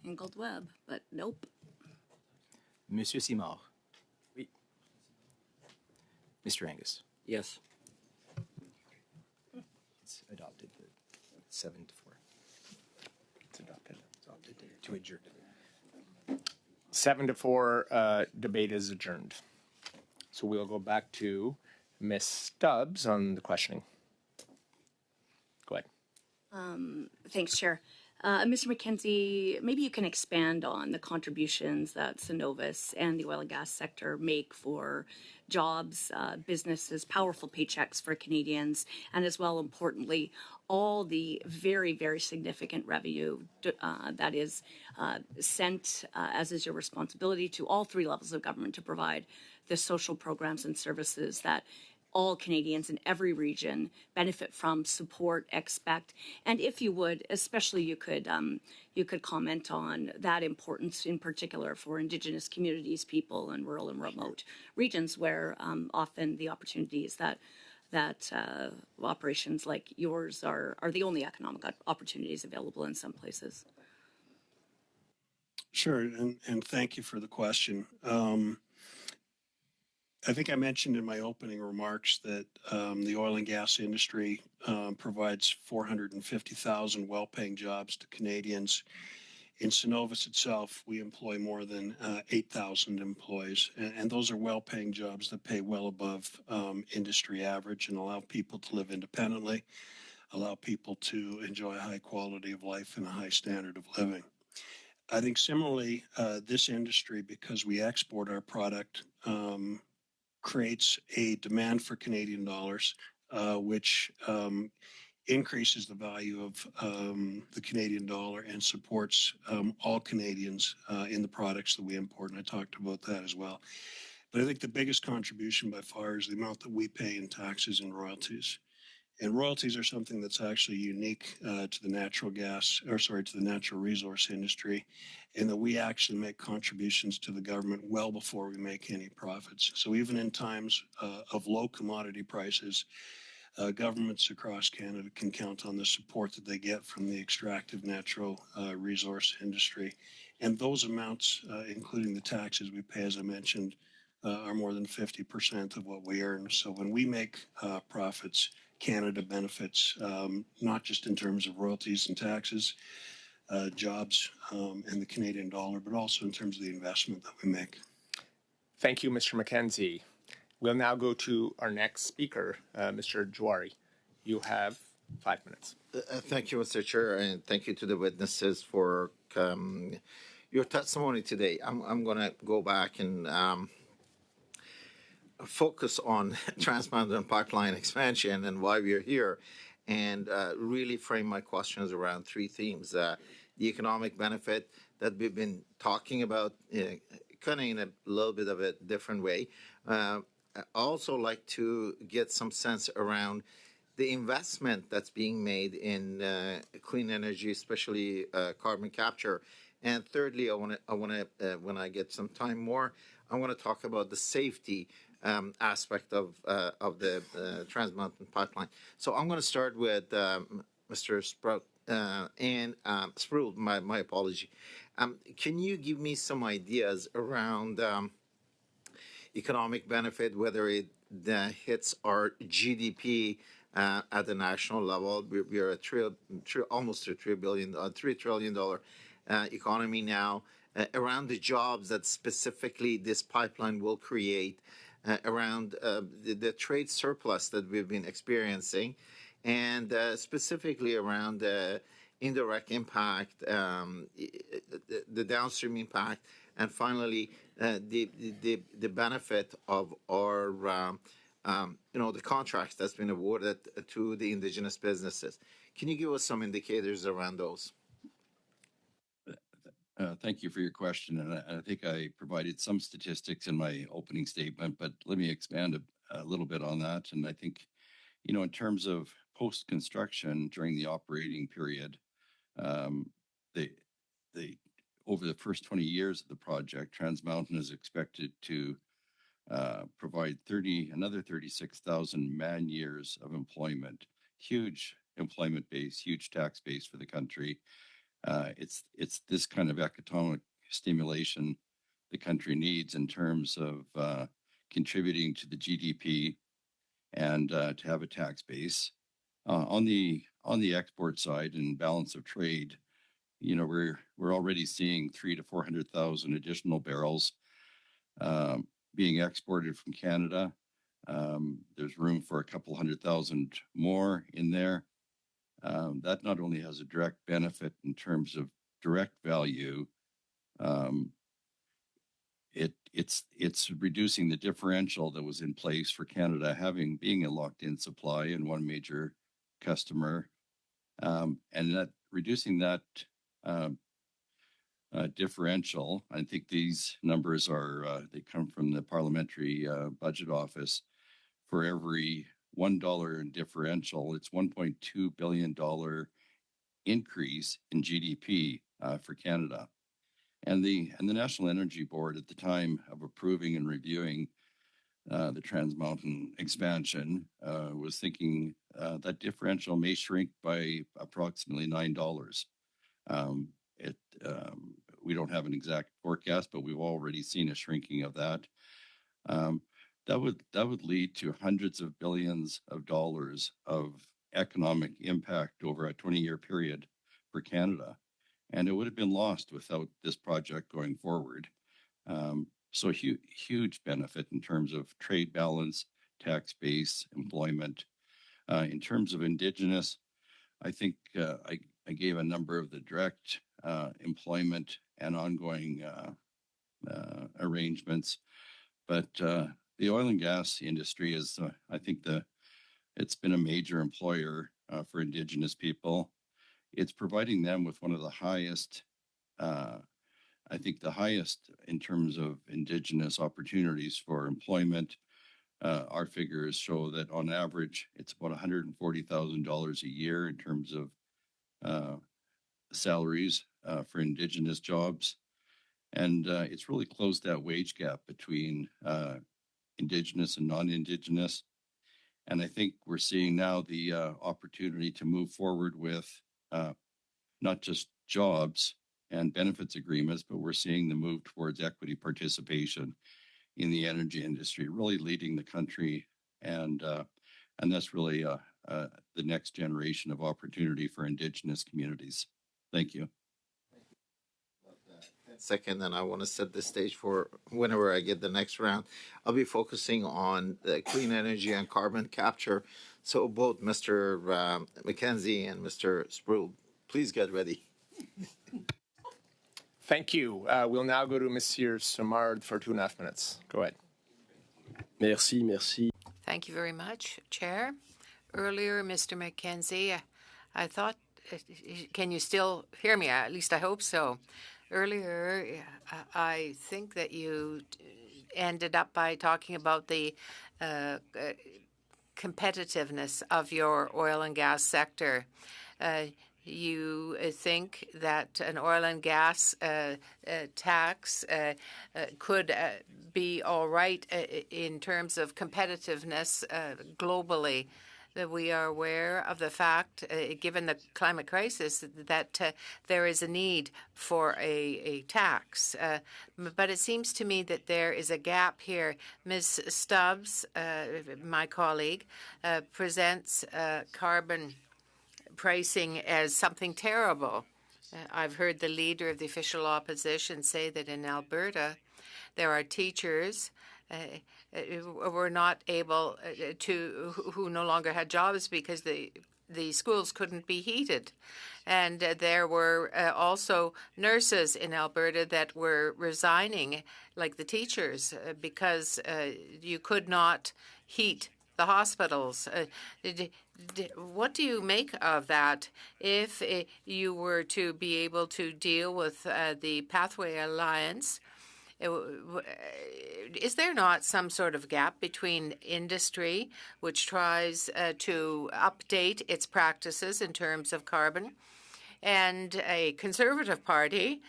Tangled web, but nope. Monsieur Simard? Oui. Mr. Angus? Yes. It's adopted. 7-4. It's adopted. Adopted to adjourn. 7-4, debate is adjourned. So we'll go back to Ms. Stubbs on the questioning. Go ahead. Thanks, Chair. Mr. McKenzie, maybe you can expand on the contributions that Cenovus and the oil and gas sector make for jobs, businesses, powerful paychecks for Canadians, and as well, importantly, all the very, very significant revenue that is sent, as is your responsibility, to all three levels of government to provide the social programs and services that all Canadians in every region benefit from, support, expect, and if you would, especially you could comment on that importance in particular for Indigenous communities, people in rural and remote regions where often the opportunities that operations like yours are the only economic opportunities available in some places. Sure, and thank you for the question. I think I mentioned in my opening remarks that the oil and gas industry provides 450,000 well-paying jobs to Canadians. In Cenovus itself, we employ more than 8,000 employees, and those are well-paying jobs that pay well above industry average and allow people to live independently, allow people to enjoy a high quality of life and a high standard of living. I think similarly, this industry, because we export our product, creates a demand for Canadian dollars, which increases the value of the Canadian dollar and supports all Canadians in the products that we import. And I talked about that as well. But I think the biggest contribution by far is the amount that we pay in taxes and royalties. And royalties are something that's actually unique to the natural resource industry, in that we actually make contributions to the government well before we make any profits. So even in times of low commodity prices, governments across Canada can count on the support that they get from the extractive natural resource industry. And those amounts, including the taxes we pay, as I mentioned, are more than 50% of what we earn. So when we make profits, Canada benefits, not just in terms of royalties and taxes, jobs, and the Canadian dollar, but also in terms of the investment that we make. Thank you, Mr. McKenzie. We'll now go to our next speaker, Mr. Juari. You have 5 minutes. Thank you, Mr. Chair, and thank you to the witnesses for your testimony today. I'm going to go back and focus on Trans Mountain Pipeline expansion and why we're here, and really frame my questions around three themes. The economic benefit that we've been talking about, kind of in a little bit of a different way. I also like to get some sense around the investment that's being made in clean energy, especially carbon capture. And thirdly, I want to, when I get some time more, I want to talk about the safety aspect of the Trans Mountain Pipeline. So I'm going to start with Mr. Sprout and Sproul. My apology. Can you give me some ideas around economic benefit, whether it hits our GDP at the national level? We are almost a $3 trillion economy now. Around the jobs that specifically this pipeline will create, around the trade surplus that we've been experiencing, and specifically around the indirect impact, the downstream impact, and finally the benefit of our the contracts that's been awarded to the Indigenous businesses. Can you give us some indicators around those? Thank you for your question. And I think I provided some statistics in my opening statement, but let me expand a little bit on that. And I think, in terms of post-construction during the operating period, over the first 20 years of the project, Trans Mountain is expected to provide another 36,000 man-years of employment. Huge employment base, huge tax base for the country. It's this kind of economic stimulation the country needs in terms of contributing to the GDP and to have a tax base. On the export side and balance of trade, we're already seeing 300,000 to 400,000 additional barrels being exported from Canada. There's room for a couple 100,000 more in there. That not only has a direct benefit in terms of direct value, it's reducing the differential that was in place for Canada being a locked-in supply and one major customer, and that reducing that differential. I think these numbers they come from the Parliamentary Budget Office. For every $1 in differential, it's $1.2 billion increase in GDP for Canada. And the National Energy Board, at the time of approving and reviewing the Trans Mountain expansion, was thinking that differential may shrink by approximately $9. We don't have an exact forecast, but we've already seen a shrinking of that. That would lead to hundreds of billions of dollars of economic impact over a 20-year period for Canada, and it would have been lost without this project going forward. So huge benefit in terms of trade balance, tax base, employment. In terms of Indigenous, I think I gave a number of the direct employment and ongoing arrangements, but the oil and gas industry is, I think, it's been a major employer for Indigenous people. It's providing them with one of the highest, I think, the highest in terms of Indigenous opportunities for employment. Our figures show that on average, it's about $140,000 a year in terms of salaries for Indigenous jobs. And it's really closed that wage gap between Indigenous and non-Indigenous. And I think we're seeing now the opportunity to move forward with not just jobs and benefits agreements, but we're seeing the move towards equity participation in the energy industry, really leading the country. And that's really the next generation of opportunity for Indigenous communities. Thank you. Second, and I want to set the stage for whenever I get the next round. I'll be focusing on the clean energy and carbon capture. So both Mr. McKenzie and Mr. Sproul, please get ready. Thank you. We'll now go to Monsieur Simard for 2.5 minutes. Go ahead. Merci, merci. Thank you very much, Chair. Earlier, Mr. McKenzie, I thought, can you still hear me? At least I hope so. Earlier, I think that you ended up by talking about the competitiveness of your oil and gas sector. You think that an oil and gas tax could be all right in terms of competitiveness globally. That we are aware of the fact, given the climate crisis, that there is a need for a tax. But it seems to me that there is a gap here. Ms. Stubbs, my colleague, presents carbon pricing as something terrible. I've heard the leader of the official opposition say that in Alberta, there are teachers were not able who no longer had jobs because the schools couldn't be heated. And there were also nurses in Alberta that were resigning, like the teachers, because you could not heat the hospitals. What do you make of that? If you were to be able to deal with the Pathway Alliance, is there not some sort of gap between industry, which tries to update its practices in terms of carbon, and a Conservative Party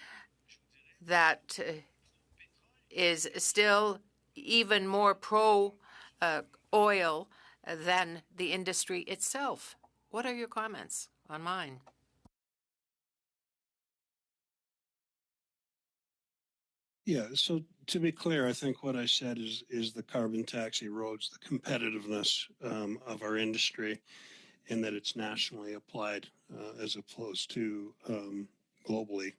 that is still even more pro-oil than the industry itself? What are your comments on mine? Yeah, so to be clear, I think what I said is the carbon tax erodes the competitiveness of our industry, and that it's nationally applied as opposed to globally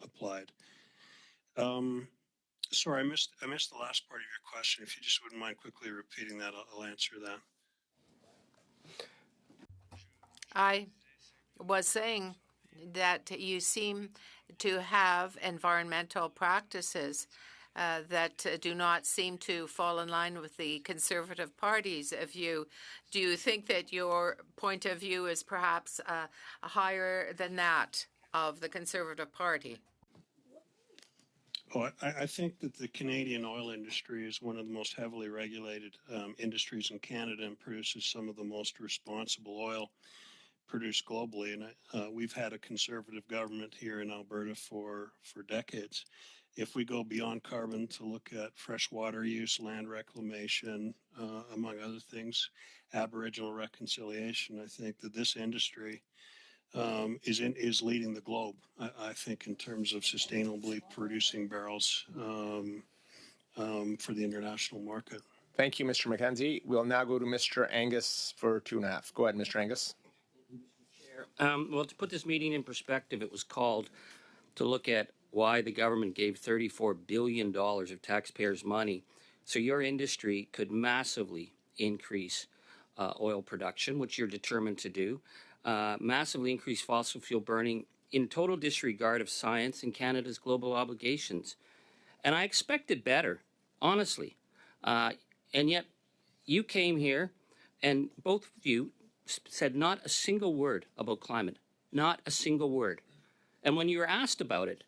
applied. Sorry, I missed the last part of your question. If you just wouldn't mind quickly repeating that, I'll answer that. I was saying that you seem to have environmental practices that do not seem to fall in line with the Conservative Party's view. Do you think that your point of view is perhaps higher than that of the Conservative Party? Oh, I think that the Canadian oil industry is one of the most heavily regulated industries in Canada and produces some of the most responsible oil produced globally. And we've had a Conservative government here in Alberta for decades. If we go beyond carbon to look at freshwater use, land reclamation, among other things, Aboriginal reconciliation, I think that this industry is leading the globe, I think, in terms of sustainably producing barrels for the international market. Thank you, Mr. McKenzie. We'll now go to Mr. Angus for 2.5. Go ahead, Mr. Angus. Well, to put this meeting in perspective, it was called to look at why the government gave $34 billion of taxpayers' money so your industry could massively increase oil production, which you're determined to do, massively increase fossil fuel burning in total disregard of science and Canada's global obligations. And I expected better, honestly. And yet you came here and both of you said not a single word about climate, not a single word. And when you were asked about it,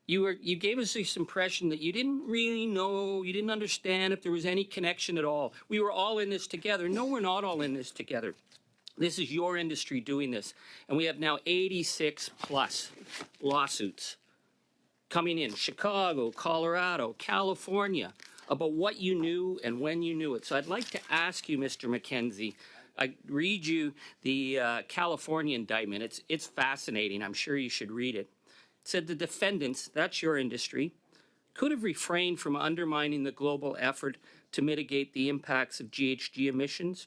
you gave us this impression that you didn't really know, you didn't understand if there was any connection at all. We were all in this together. No, we're not all in this together. This is your industry doing this. And we have now 86 plus lawsuits coming in. Chicago, Colorado, California, about what you knew and when you knew it. So I'd like to ask you, Mr. McKenzie, I read you the California indictment. It's fascinating. I'm sure you should read it. It said the defendants, that's your industry, could have refrained from undermining the global effort to mitigate the impacts of GHG emissions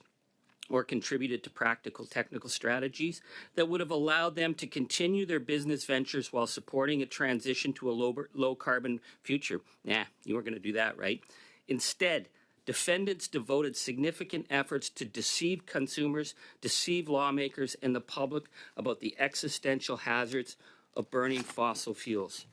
or contributed to practical technical strategies that would have allowed them to continue their business ventures while supporting a transition to a low carbon future. Nah, you weren't going to do that, right? Instead, defendants devoted significant efforts to deceive consumers, deceive lawmakers and the public about the existential hazards of burning fossil fuels.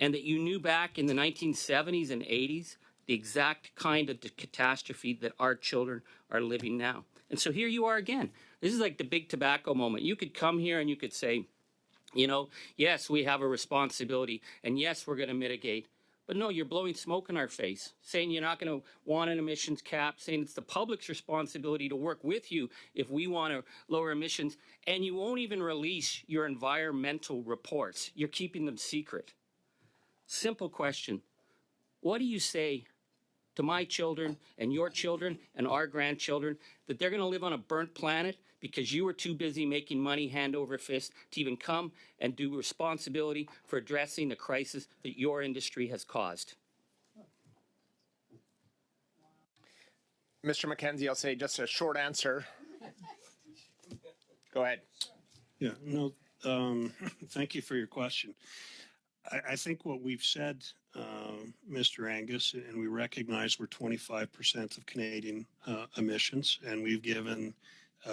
And that you knew back in the 1970s and 80s the exact kind of catastrophe that our children are living now. And so here you are again. This is like the big tobacco moment. You could come here and you could say, you know, yes, we have a responsibility, and yes, we're going to mitigate. But no, you're blowing smoke in our face, saying you're not going to want an emissions cap, saying it's the public's responsibility to work with you if we want to lower emissions, and you won't even release your environmental reports. You're keeping them secret. Simple question. What do you say to my children and your children and our grandchildren that they're going to live on a burnt planet because you were too busy making money hand over fist to even come and do responsibility for addressing the crisis that your industry has caused? Mr. McKenzie, I'll say just a short answer. Go ahead. Yeah, no, thank you for your question. I think what we've said, Mr. Angus, and we recognize we're 25% of Canadian emissions, and we've given,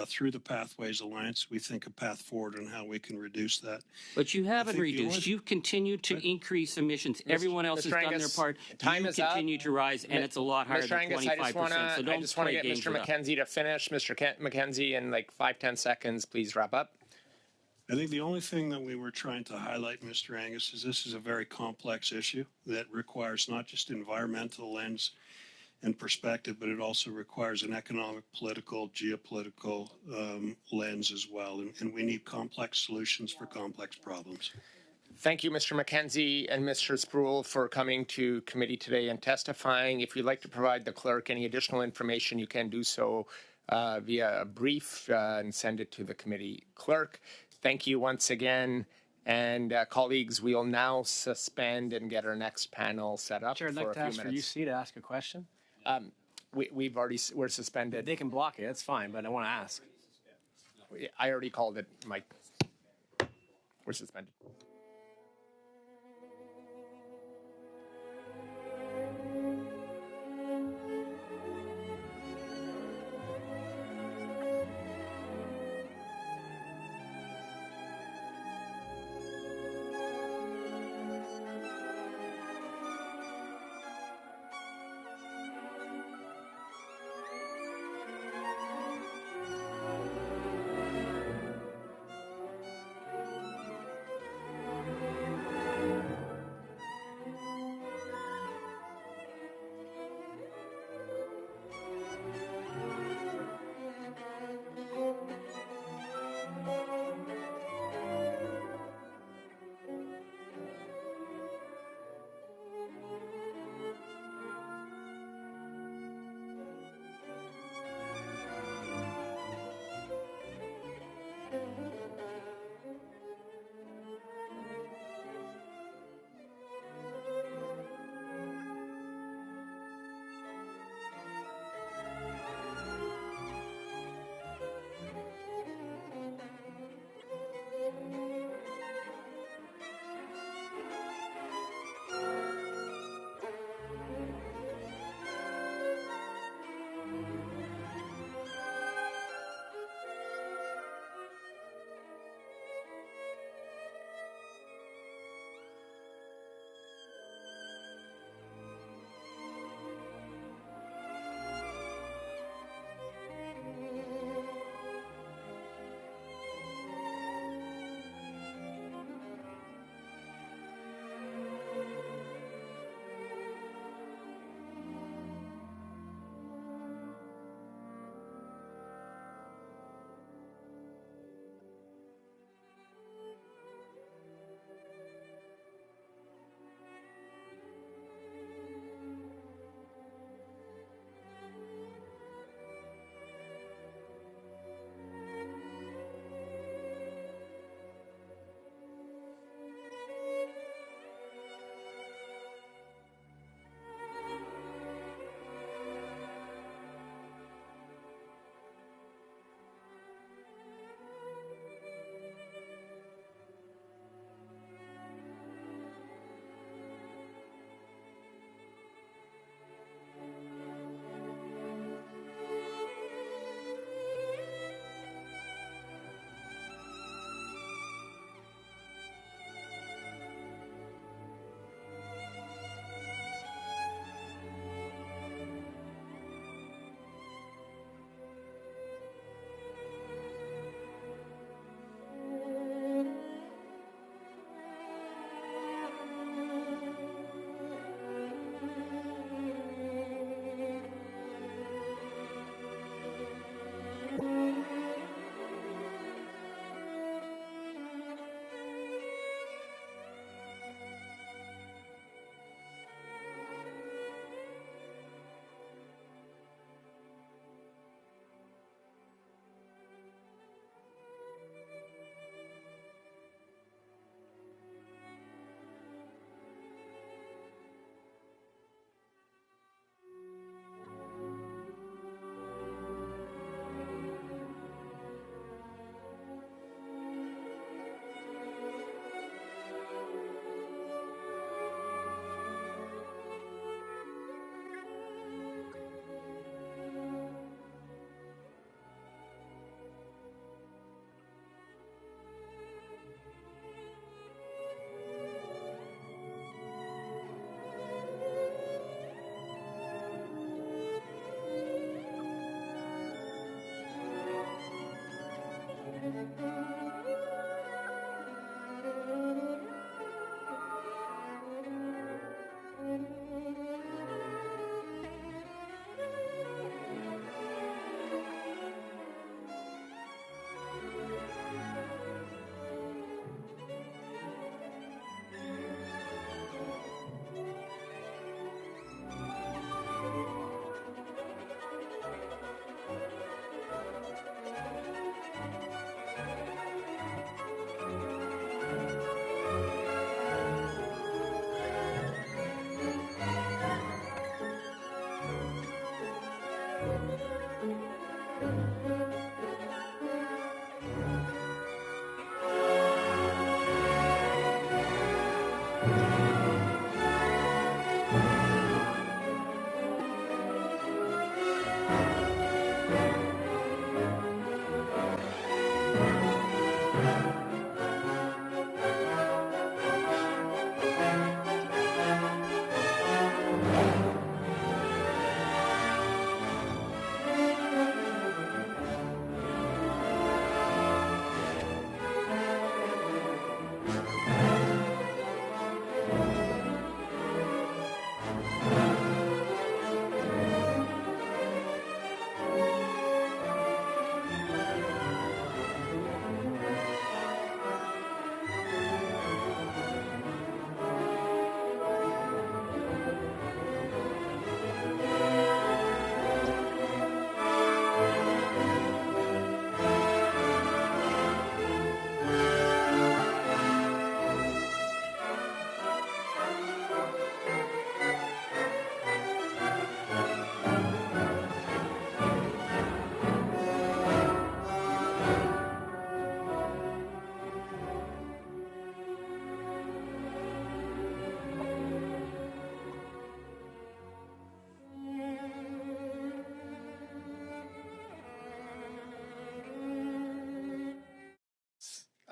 through the Pathways Alliance, we think a path forward on how we can reduce that. But you haven't reduced. You've continued to increase emissions. Everyone else has done their part. Time you is up. continue to rise, and it's a lot higher than 25%. So don't I just want to play get games Mr. with us. McKenzie to finish. Mr. McKenzie, in like 5-10 seconds, please wrap up. I think the only thing that we were trying to highlight, Mr. Angus, is this is a very complex issue that requires not just environmental lens and perspective, but it also requires an economic, political, geopolitical lens as well. And we need complex solutions for complex problems. Thank you, Mr. McKenzie and Mr. Spruill, for coming to committee today and testifying. If you'd like to provide the clerk any additional information, you can do so via a brief and send it to the committee clerk. Thank you once again. And colleagues, we'll now suspend and get our next panel set up Chair, I'd for like a to few ask for minutes. UC to ask a question. We're suspended. They can block it, that's fine, but I want to ask. I already called it, Mike. We're suspended.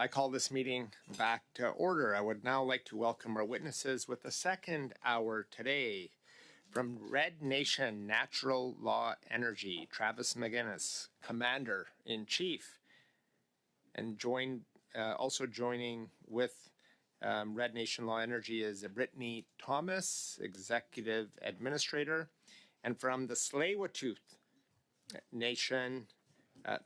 I call this meeting back to order. I would now like to welcome our witnesses with the second hour today. From Red Nation Natural Law Energy, Travis McGinnis, Commander-in-Chief. And also joining with Red Nation Law Energy is Brittany Thomas, Executive Administrator. And from the Tsleil-Waututh Nation,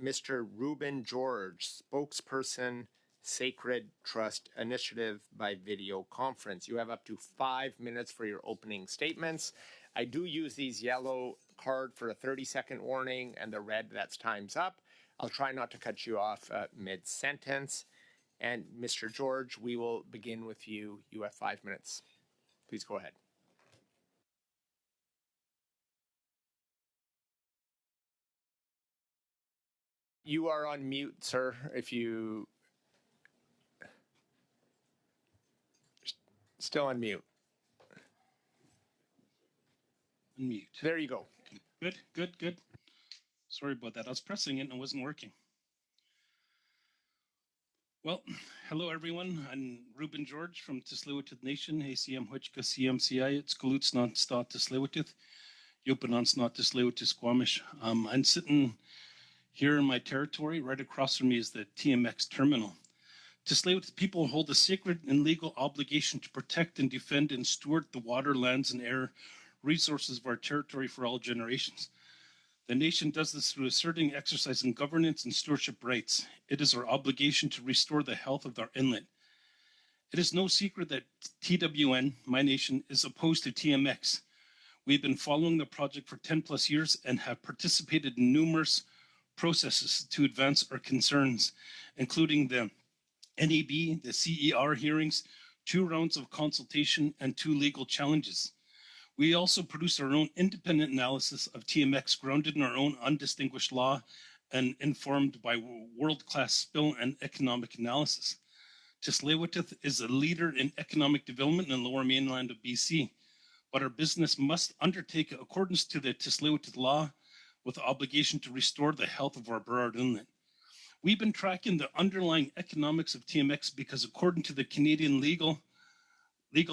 Mr. Reuben George, Spokesperson, Sacred Trust Initiative by video conference. You have up to 5 minutes for your opening statements. I do use these yellow card for a 30-second warning and the red, that's time's up. I'll try not to cut you off mid-sentence. And Mr. George, we will begin with you. You have 5 minutes. Please go ahead. You are on mute, sir, if you... Still on mute. Unmute. There you go. Good. Sorry about that. I was pressing it and it wasn't working. Well, hello everyone. I'm Reuben George from Tsleil-Waututh Nation, ACM Hutchka CMCI. It's Galutsnot Stat Tsleil-Waututh, Yupanonsnot Tsleil-Waututh Squamish. I'm sitting here in my territory. Right across from me is the TMX terminal. Tsleil-Waututh people hold a sacred and legal obligation to protect and defend and steward the water, lands, and air resources of our territory for all generations. The nation does this through asserting, exercising governance and stewardship rights. It is our obligation to restore the health of our inlet. It is no secret that TWN, my nation, is opposed to TMX. We've been following the project for 10 plus years and have participated in numerous processes to advance our concerns, including the NEB, the CER hearings, 2 rounds of consultation, and 2 legal challenges. We also produce our own independent analysis of TMX grounded in our own undistinguished law and informed by world-class spill and economic analysis. Tsleil-Waututh is a leader in economic development in the lower mainland of BC, but our business must undertake accordance to the Tsleil-Waututh law with the obligation to restore the health of our Burrard Inlet. We've been tracking the underlying economics of TMX because according to the Canadian legal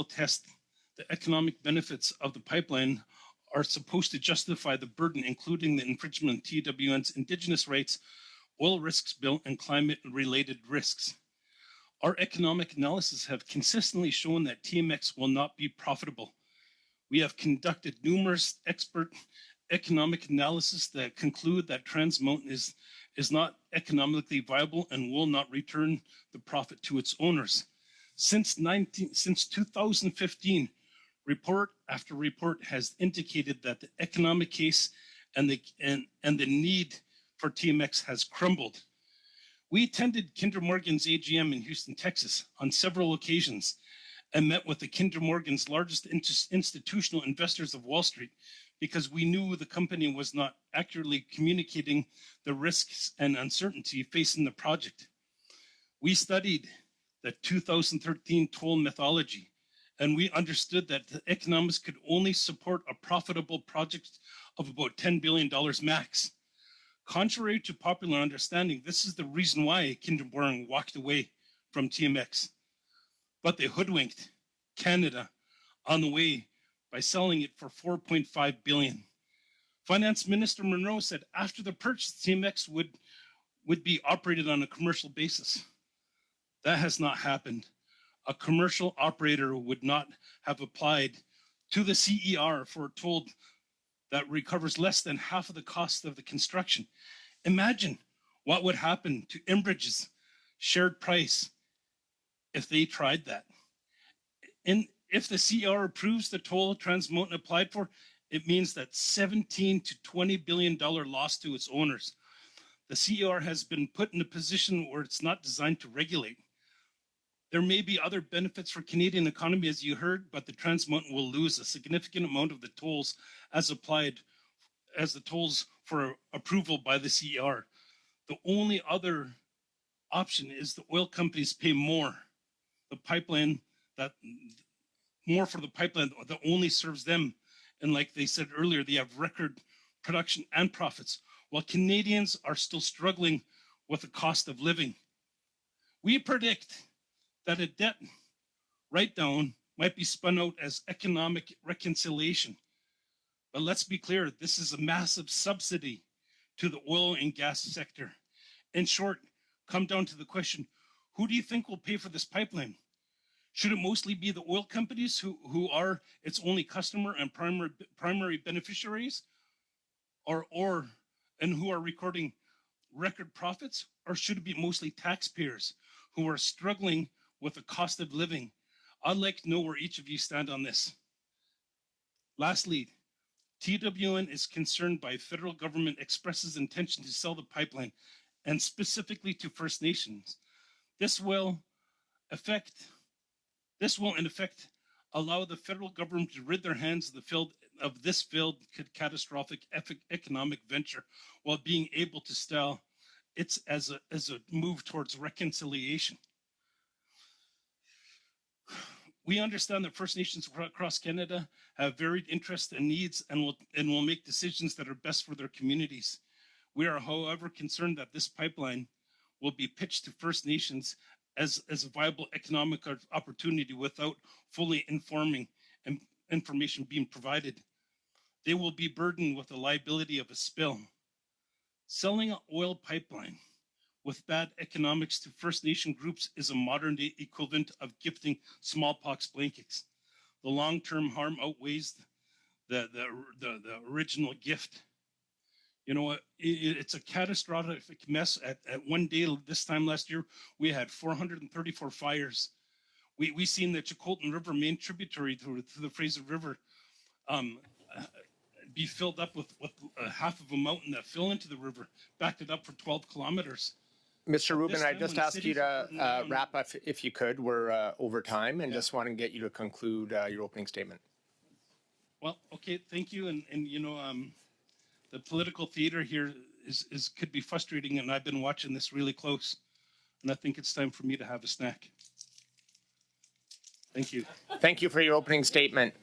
test, the economic benefits of the pipeline are supposed to justify the burden, including the infringement of TWN's Indigenous rights oil risks bill and climate-related risks. Our economic analysis have consistently shown that TMX will not be profitable. We have conducted numerous expert economic analysis that conclude that Trans Mountain is not economically viable and will not return the profit to its owners. Since 2015, report after report has indicated that the economic case and the need for TMX has crumbled. We attended Kinder Morgan's AGM in Houston, Texas on several occasions and met with the Kinder Morgan's largest institutional investors of Wall Street because we knew the company was not accurately communicating the risks and uncertainty facing the project. We studied the 2013 toll methodology, and we understood that the economics could only support a profitable project of about $10 billion max. Contrary to popular understanding, this is the reason why Kinder Morgan walked away from TMX. But they hoodwinked Canada on the way by selling it for $4.5 billion. Finance Minister Monroe said after the purchase, TMX would be operated on a commercial basis. That has not happened. A commercial operator would not have applied to the CER for a toll that recovers less than half of the cost of the construction. Imagine what would happen to Enbridge's shared price if they tried that. And if the CER approves the toll Trans Mountain applied for, it means that $17 to $20 billion loss to its owners. The CER has been put in a position where it's not designed to regulate. There may be other benefits for Canadian economy, as you heard, but the Trans Mountain will lose a significant amount of the tolls as applied as the tolls for approval by the CER. The only other option is the oil companies pay more. The pipeline more for the pipeline that only serves them. And like they said earlier, they have record production and profits, while Canadians are still struggling with the cost of living. We predict that a debt write-down might be spun out as economic reconciliation. But let's be clear, this is a massive subsidy to the oil and gas sector. In short, come down to the question, who do you think will pay for this pipeline? Should it mostly be the oil companies who are its only customer and primary beneficiaries, and who are recording record profits? Or should it be mostly taxpayers who are struggling with the cost of living? I'd like to know where each of you stand on this. Lastly, TWN is concerned by federal government expresses intention to sell the pipeline, and specifically to First Nations. This will in effect allow the federal government to rid their hands of this failed catastrophic economic venture, while being able to style it as a move towards reconciliation. We understand that First Nations across Canada have varied interests and needs and will make decisions that are best for their communities. We are, however, concerned that this pipeline will be pitched to First Nations as a viable economic opportunity without fully informing and information being provided. They will be burdened with the liability of a spill. Selling an oil pipeline with bad economics to First Nation groups is a modern day equivalent of gifting smallpox blankets. The long-term harm outweighs the original gift. You know, it's a catastrophic mess. At one day, this time last year, we had 434 fires. We seen the Chilcotin River, main tributary to the Fraser River, be filled up with half of a mountain that fell into the river, backed it up for 12 kilometers. Mr. Rubin, I just asked you to wrap up if you could. We're over time, and just want to get you to conclude your opening statement. Well, okay, thank you. And you know, the political theater here could be frustrating, and I've been watching this really close. And I think it's time for me to have a snack. Thank you. Thank you for your opening statement.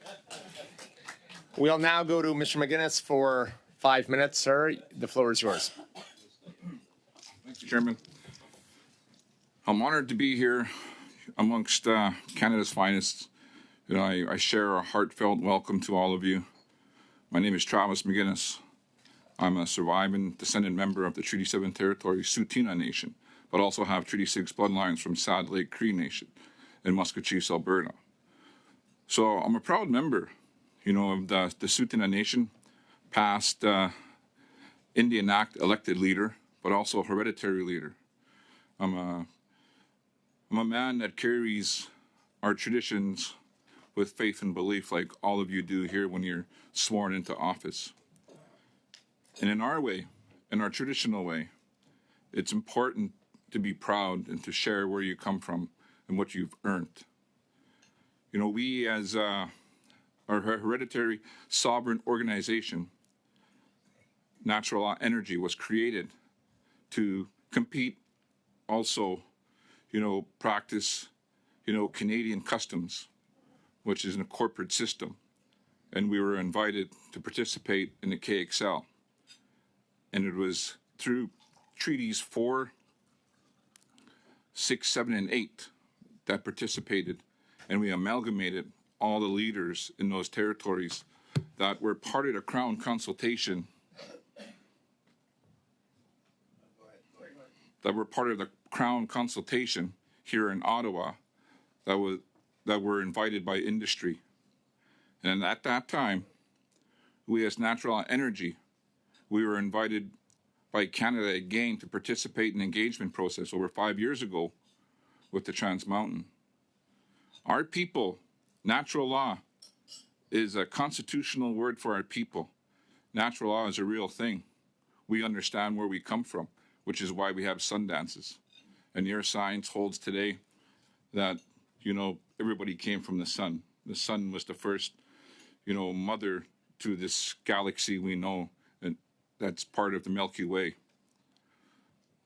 We'll now go to Mr. McGuinness for 5 minutes, sir. The floor is yours. Mr. Chairman, I'm honored to be here amongst Canada's finest. You know, I share a heartfelt welcome to all of you. My name is Travis McGuinness. I'm a surviving descendant member of the Treaty 7 territory Tsuut'ina Nation, but also have Treaty 6 bloodlines from Sad Lake Cree Nation in Musquechief, Alberta. So I'm a proud member, of the Tsuut'ina Nation, past Indian Act elected leader, but also hereditary leader. I'm a man that carries our traditions with faith and belief like all of you do here when you're sworn into office. And in our way, in our traditional way, it's important to be proud and to share where you come from and what you've earned. We as our hereditary sovereign organization, Natural Law Energy, was created to compete also, practice, Canadian customs, which is in a corporate system. And we were invited to participate in the KXL. And it was through treaties 4, 6, 7, and 8 that participated. And we amalgamated all the leaders in those territories that were part of the Crown consultation, here in Ottawa that were invited by industry. And at that time, we as Natural Law Energy, we were invited by Canada again to participate in the engagement process over 5 years ago with the Trans Mountain. Our people, natural law, is a constitutional word for our people. Natural law is a real thing. We understand where we come from, which is why we have sun dances. And your science holds today that, everybody came from the sun. The sun was the first, mother to this galaxy we know, and that's part of the Milky Way.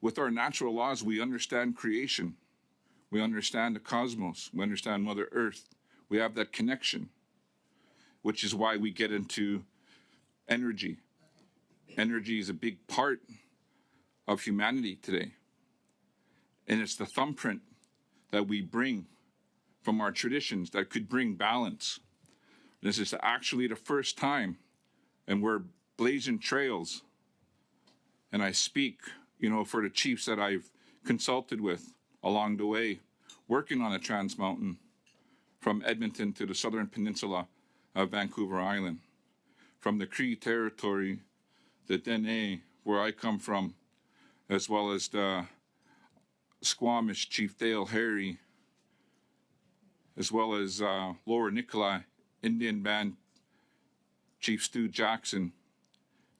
With our natural laws, we understand creation. We understand the cosmos. We understand Mother Earth. We have that connection, which is why we get into energy. Energy is a big part of humanity today. And it's the thumbprint that we bring from our traditions that could bring balance. This is actually the first time, and we're blazing trails. And I speak, for the chiefs that I've consulted with along the way, working on a Trans Mountain from Edmonton to the southern peninsula of Vancouver Island, from the Cree territory, the Dene, where I come from, as well as the Squamish Chief Dale Harry, as well as Lower Nicola Indian Band Chief Stu Jackson.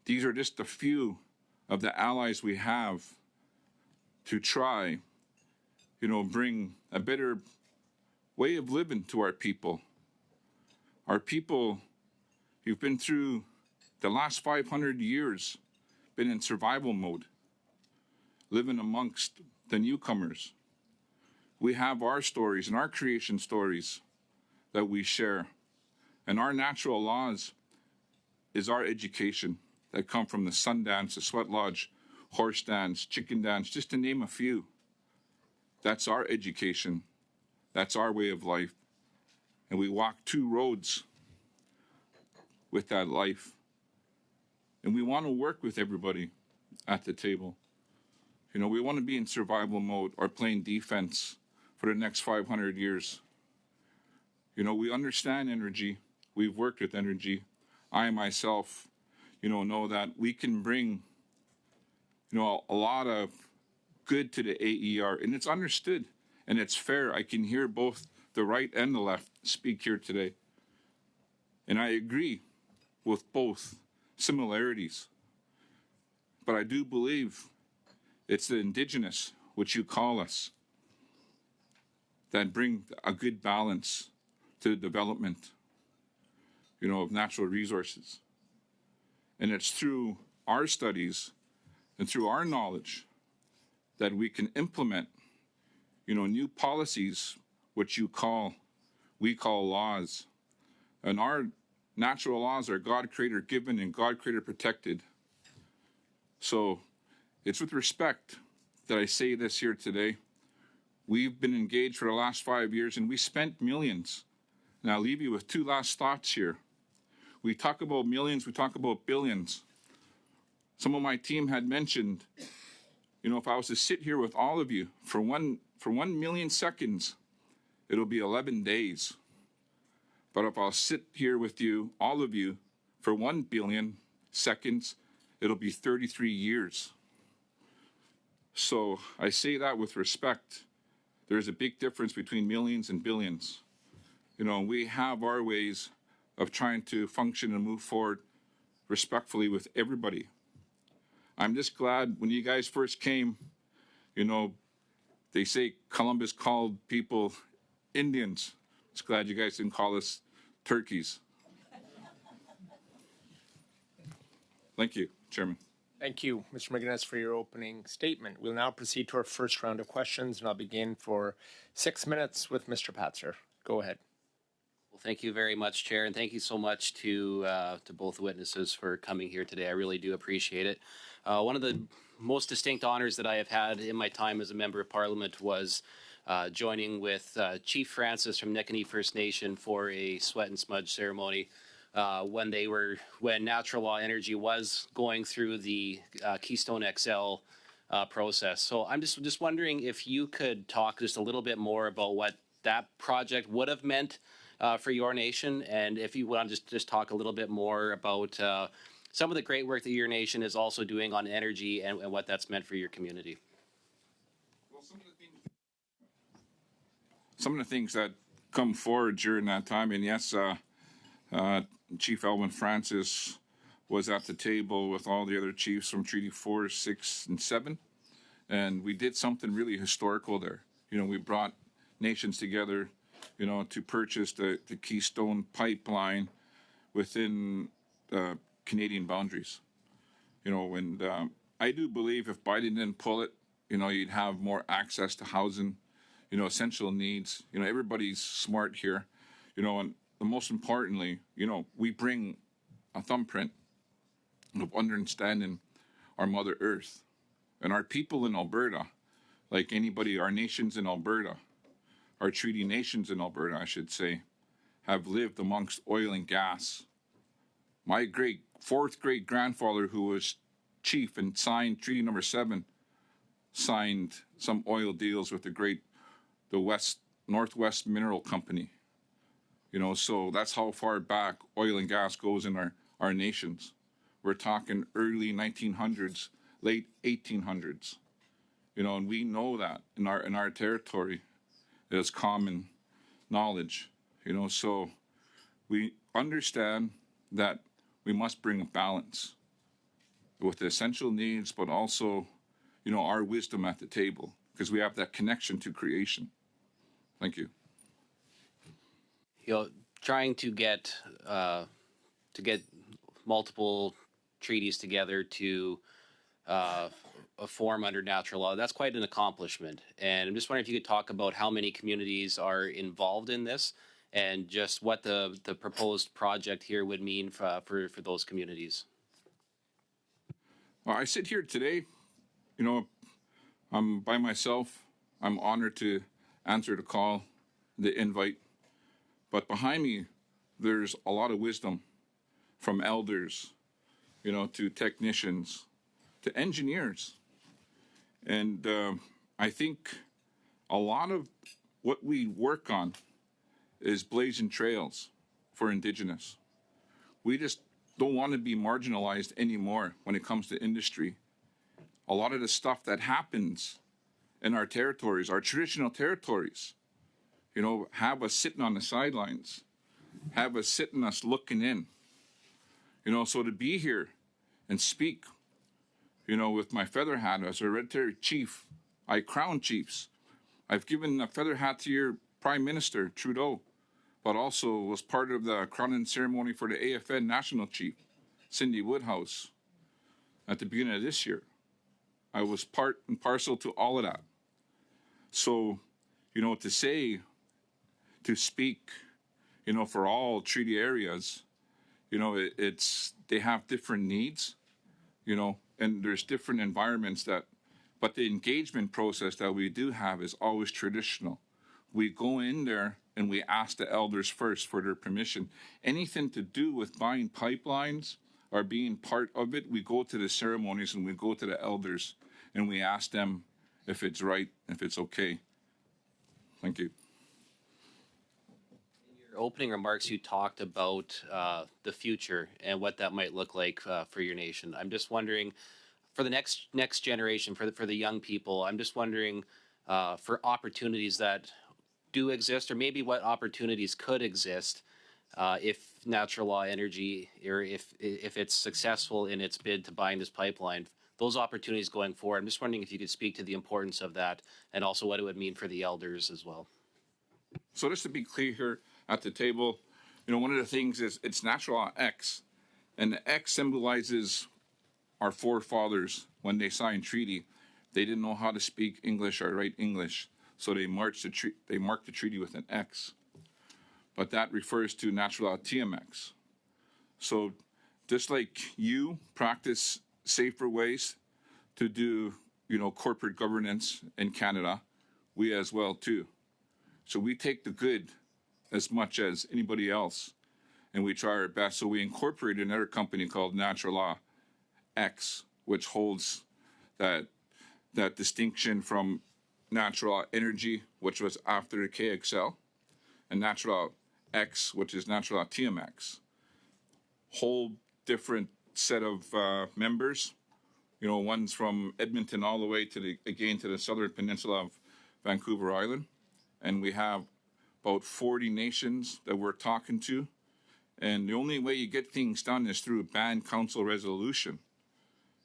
These are just a few of the allies we have to try, bring a better way of living to our people. Our people, you've been through the last 500 years, been in survival mode, living amongst the newcomers. We have our stories and our creation stories that we share. And our natural laws is our education that come from the sun dance, the sweat lodge, horse dance, chicken dance, just to name a few. That's our education. That's our way of life. And we walk two roads with that life. And we want to work with everybody at the table. We want to be in survival mode or playing defense for the next 500 years. We understand energy. We've worked with energy. I myself, know that we can bring, a lot of good to the AER, and it's understood and it's fair. I can hear both the right and the left speak here today. And I agree with both similarities. But I do believe it's the indigenous, which you call us, that bring a good balance to the development, of natural resources. And it's through our studies and through our knowledge that we can implement, new policies, which we call laws. And our natural laws are God creator given and God creator protected. So it's with respect that I say this here today. We've been engaged for the last 5 years and we spent millions. And I'll leave you with two last thoughts here. We talk about millions, we talk about billions. some of my team had mentioned, if I was to sit here with all of you for 1 million seconds, it'll be 11 days. But if I'll sit here with you, all of you, for 1 billion seconds, it'll be 33 years. So I say that with respect. There's a big difference between millions and billions. We have our ways of trying to function and move forward respectfully with everybody. I'm just glad when you guys first came, they say Columbus called people Indians. Just glad you guys didn't call us turkeys. Thank you, Chairman. Thank you, Mr. McGuinness, for your opening statement. We'll now proceed to our first round of questions, and I'll begin for 6 minutes with Mr. Patzer. Go ahead. Well, thank you very much, Chair, and thank you so much to both witnesses for coming here today. I really do appreciate it. One of the most distinct honors that I have had in my time as a member of Parliament was joining with Chief Francis from Nicanee First Nation for a sweat and smudge ceremony when Natural Law Energy was going through the Keystone XL process. So I'm just wondering if you could talk just a little bit more about what that project would have meant for your nation, and if you want to just talk a little bit more about some of the great work that your nation is also doing on energy and what that's meant for your community. Well, some of the things that come forward during that time, and yes, Chief Elwyn Francis was at the table with all the other chiefs from Treaty 4, 6, and 7, and we did something really historical there. We brought nations together, to purchase the Keystone pipeline within Canadian boundaries. And I do believe if Biden didn't pull it, you'd have more access to housing, essential needs. Everybody's smart here, and most importantly, we bring a thumbprint of understanding our Mother Earth. And our people in Alberta, like anybody, our nations in Alberta, our treaty nations in Alberta, I should say, have lived amongst oil and gas. My fourth great grandfather, who was chief and signed Treaty Number 7, signed some oil deals with the Northwest Mineral Company. So that's how far back oil and gas goes in our nations. We're talking early 1900s, late 1800s. And we know that in our territory. It is common knowledge. So we understand that we must bring a balance with the essential needs, but also, our wisdom at the table, because we have that connection to creation. Thank you. Trying to get multiple treaties together to form under natural law, that's quite an accomplishment. And I'm just wondering if you could talk about how many communities are involved in this and just what the proposed project here would mean for those communities. Well, I sit here today, I'm by myself. I'm honored to answer the call, the invite. But behind me, there's a lot of wisdom from elders, to technicians, to engineers. And I think a lot of what we work on is blazing trails for Indigenous. We just don't want to be marginalized anymore when it comes to industry. A lot of the stuff that happens in our territories, our traditional territories, have us sitting on the sidelines, have us sitting us looking in. So to be here and speak, with my feather hat as a hereditary chief, I crown chiefs. I've given a feather hat to your Prime Minister, Trudeau, but also was part of the crowning ceremony for the AFN National Chief, Cindy Woodhouse, at the beginning of this year. I was part and parcel to all of that. So, to speak, for all treaty areas, they have different needs, and there's different environments but the engagement process that we do have is always traditional. We go in there and we ask the elders first for their permission. Anything to do with buying pipelines are being part of it, we go to the ceremonies and we go to the elders and we ask them if it's right, if it's okay. Thank you. Your opening remarks, you talked about the future and what that might look like for your nation. I'm just wondering, for the next generation, for the young people, I'm just wondering for opportunities that do exist, or maybe what opportunities could exist if Natural Law Energy, or if it's successful in its bid to buying this pipeline, those opportunities going forward. I'm just wondering if you could speak to the importance of that and also what it would mean for the elders as well. So just to be clear here at the table, one of the things is it's Natural Law X, and the X symbolizes our forefathers when they signed treaty. They didn't know how to speak English or write English, so they marked the treaty with an X. But that refers to Natural Law TMX. So just like you practice safer ways to do, corporate governance in Canada, we as well too. So we take the good as much as anybody else, and we try our best. So we incorporated another company called Natural Law X, which holds that distinction from Natural Law Energy, which was after the KXL, and Natural Law X, which is Natural Law TMX. Whole different set of members. One's from Edmonton all the way to the southern peninsula of Vancouver Island, and we have about 40 nations that we're talking to. And the only way you get things done is through a band council resolution.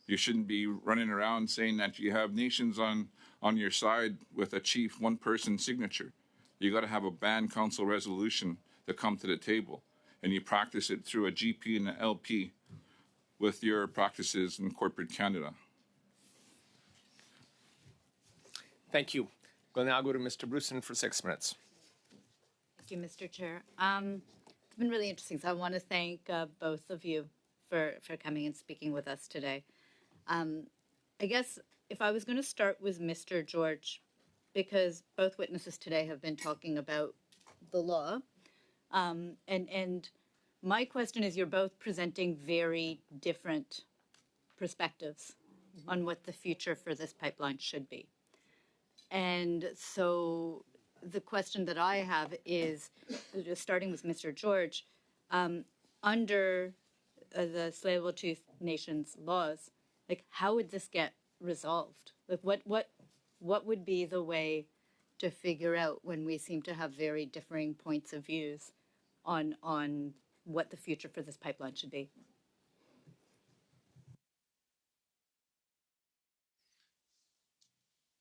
You shouldn't be running around saying that you have nations on your side with a chief one-person signature. You got to have a band council resolution to come to the table, and you practice it through a GP and an LP with your practices in corporate Canada. Thank you. We'll now go to Mr. Bruson for 6 minutes. Thank you, Mr. Chair. It's been really interesting. So I want to thank both of you for coming and speaking with us today. I guess if I was going to start with Mr. George, because both witnesses today have been talking about the law, and my question is, you're both presenting very different perspectives on what the future for this pipeline should be. And so the question that I have is, starting with Mr. George, under the Tsleil-Waututh Nation's laws, like, how would this get resolved? Like, what would be the way to figure out when we seem to have very differing points of views on what the future for this pipeline should be?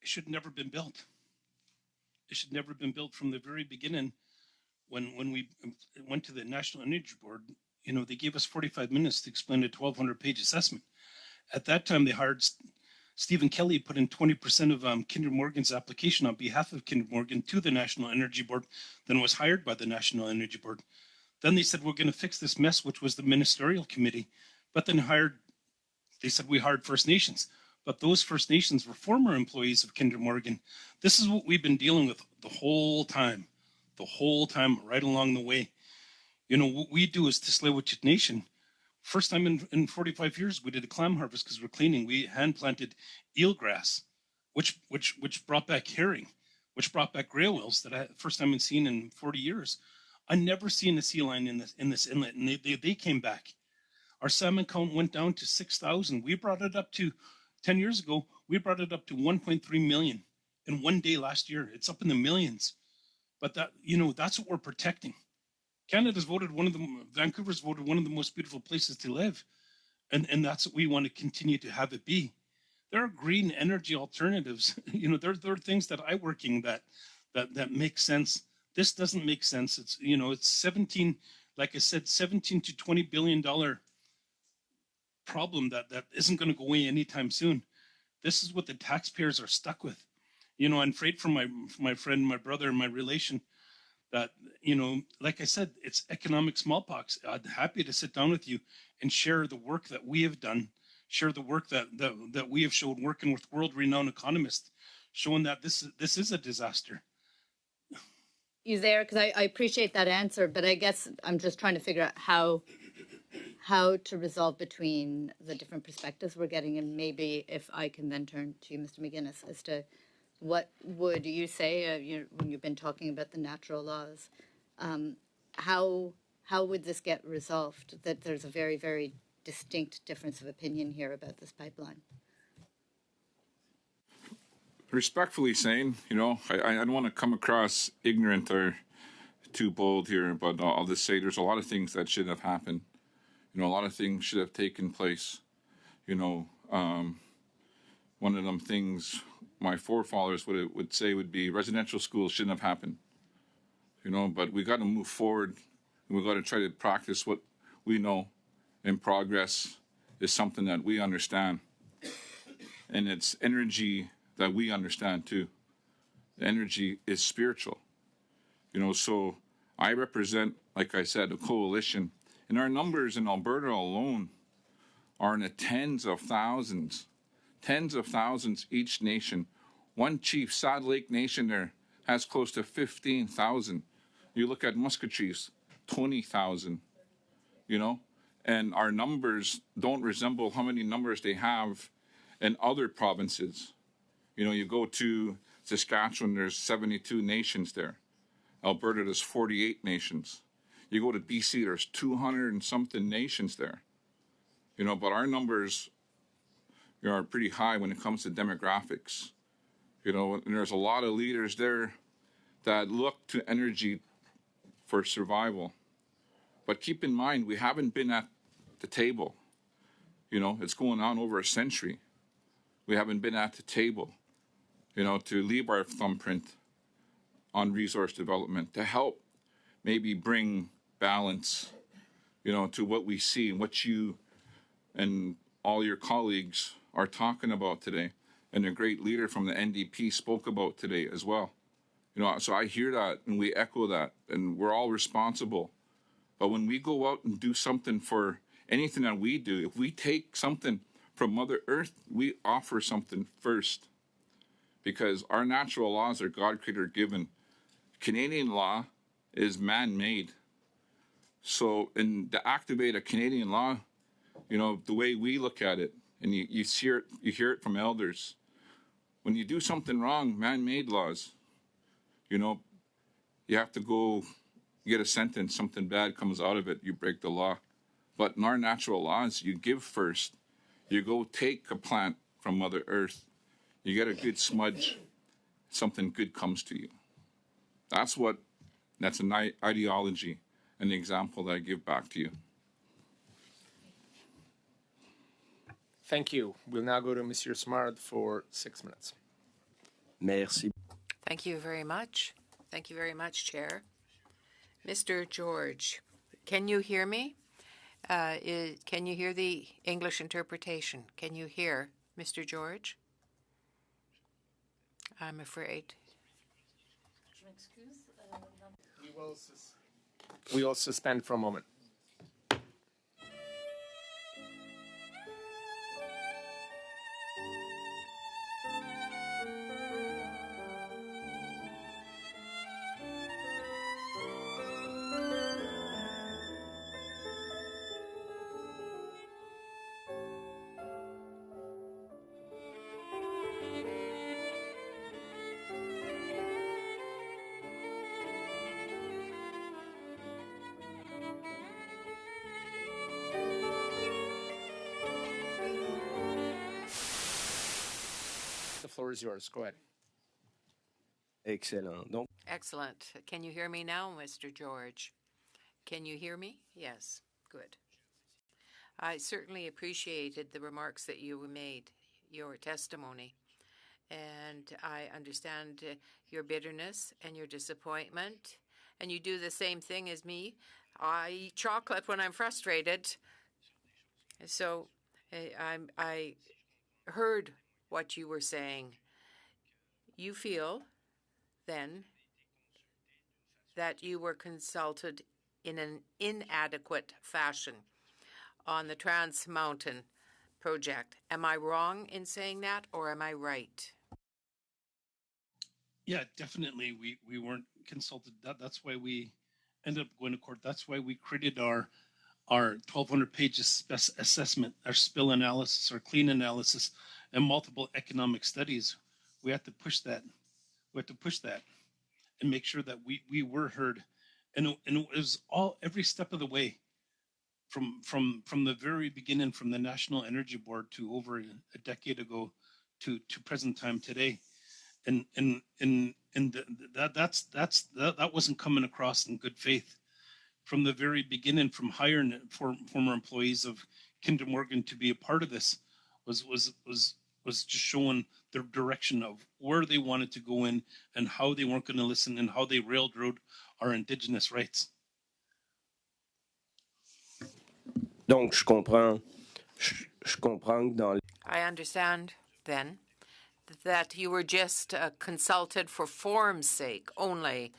It should never been built. It should never been built from the very beginning. When we went to the National Energy Board, they gave us 45 minutes to explain a 1,200-page assessment. At that time, they hired Stephen Kelly, put in 20% of Kinder Morgan's application on behalf of Kinder Morgan to the National Energy Board, then was hired by the National Energy Board. Then they said, we're going to fix this mess, which was the ministerial committee. But then they said we hired First Nations. But those First Nations were former employees of Kinder Morgan. This is what we've been dealing with the whole time, right along the way. What we do as the Tsleil-Waututh Nation, first time in 45 years, we did a clam harvest because we're cleaning. We hand-planted eelgrass, which brought back herring, which brought back gray whales that I first time I've seen in 40 years. I never seen a sea lion in this inlet, and they came back. Our salmon count went down to 6,000. We brought it up to 10 years ago. We brought it up to 1.3 million in one day last year. It's up in the millions. But that's what we're protecting. Canada's voted Vancouver's voted one of the most beautiful places to live. And that's what we want to continue to have it be. There are green energy alternatives. There are things that I'm working that make sense. This doesn't make sense. It's, it's 17 to $20 billion problem that isn't going to go away anytime soon. This is what the taxpayers are stuck with. I'm afraid for my friend, my brother, and my relation that, like I said, it's economic smallpox. I'm happy to sit down with you and share the work that we have done, share the work that we have showed working with world-renowned economists, showing that this is a disaster. You there? Because I appreciate that answer, but I guess I'm just trying to figure out how how to resolve between the different perspectives we're getting, and maybe if I can then turn to you, Mr. McGuinness, as to what would you say when you've been talking about the natural laws, how would this get resolved? That there's a very, very distinct difference of opinion here about this pipeline. Respectfully saying, I don't want to come across ignorant or too bold here, but I'll just say there's a lot of things that should have happened. A lot of things should have taken place. One of them things my forefathers would say would be residential schools shouldn't have happened. But we got to move forward, and we got to try to practice what we know, and progress is something that we understand. And it's energy that we understand too. Energy is spiritual. So I represent, like I said, a coalition, and our numbers in Alberta alone are in the tens of thousands each nation. One chief, Sad Lake Nation there, has close to 15,000. You look at Muscatries, 20,000, and our numbers don't resemble how many numbers they have in other provinces. You go to Saskatchewan, there's 72 nations there. Alberta, there's 48 nations. You go to BC, there's 200 and something nations there. But our numbers are pretty high when it comes to demographics. And there's a lot of leaders there that look to energy for survival. But keep in mind, we haven't been at the table. It's going on over a century. We haven't been at the table, to leave our thumbprint on resource development, to help maybe bring balance, to what we see and what you and all your colleagues are talking about today. And a great leader from the NDP spoke about today as well. So I hear that and we echo that, and we're all responsible. But when we go out and do something for anything that we do, if we take something from Mother Earth, we offer something first, because our natural laws are God creator given. Canadian law is man-made. So, to activate a Canadian law, the way we look at it, and you hear it from elders. When you do something wrong, man-made laws, you have to go get a sentence, something bad comes out of it, you break the law. But in our natural laws, you give first. You go take a plant from Mother Earth. You get a good smudge, something good comes to you. That's an ideology, an example that I give back to you. Thank you. We'll now go to Monsieur Simard for 6 minutes. Merci. Thank you very much. Thank you very much, Chair. Mr. George, can you hear me? Can you hear the English interpretation? Can you hear Mr. George? I'm afraid. We will suspend for a moment. The floor is yours. Go ahead. Excellent. Donc, Excellent. Can you hear me now, Mr. George? Can you hear me? Yes. Good. I certainly appreciated the remarks that you made, your testimony. And I understand your bitterness and your disappointment. And you do the same thing as me. I eat chocolate when I'm frustrated. So I heard what you were saying. You feel, then, that you were consulted in an inadequate fashion on the Trans Mountain project. Am I wrong in saying that, or am I right? Yeah, definitely. We weren't consulted. That's why we ended up going to court. That's why we created our our 1,200-page assessment, our spill analysis, our clean analysis, and multiple economic studies. We have to push that. We have to push that and make sure that we were heard. And it was all every step of the way, from the very beginning, from the National Energy Board to over a decade ago to present time today. And that wasn't coming across in good faith. From the very beginning, from hiring former employees of Kinder Morgan to be a part of this, was just showing the direction of where they wanted to go in and how they weren't going to listen and how they railroad our Indigenous rights. Donc, je comprends que dans I understand then that you were just consulted for form's sake only.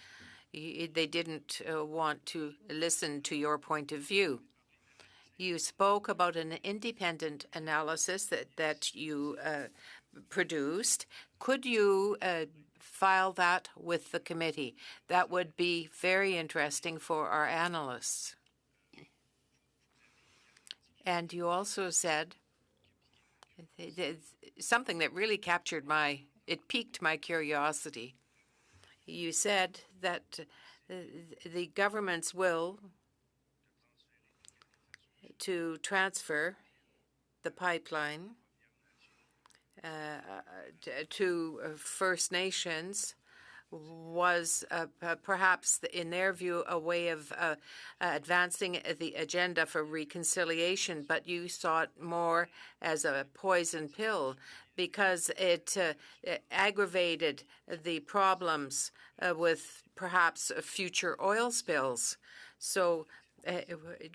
They didn't want to listen to your point of view. You spoke about an independent analysis that you produced. Could you file that with the committee? That would be very interesting for our analysts. And you also said something that really piqued my curiosity. You said that the government's will to transfer the pipeline to First Nations was perhaps, in their view, a way of advancing the agenda for reconciliation, but you saw it more as a poison pill because it aggravated the problems with perhaps future oil spills. So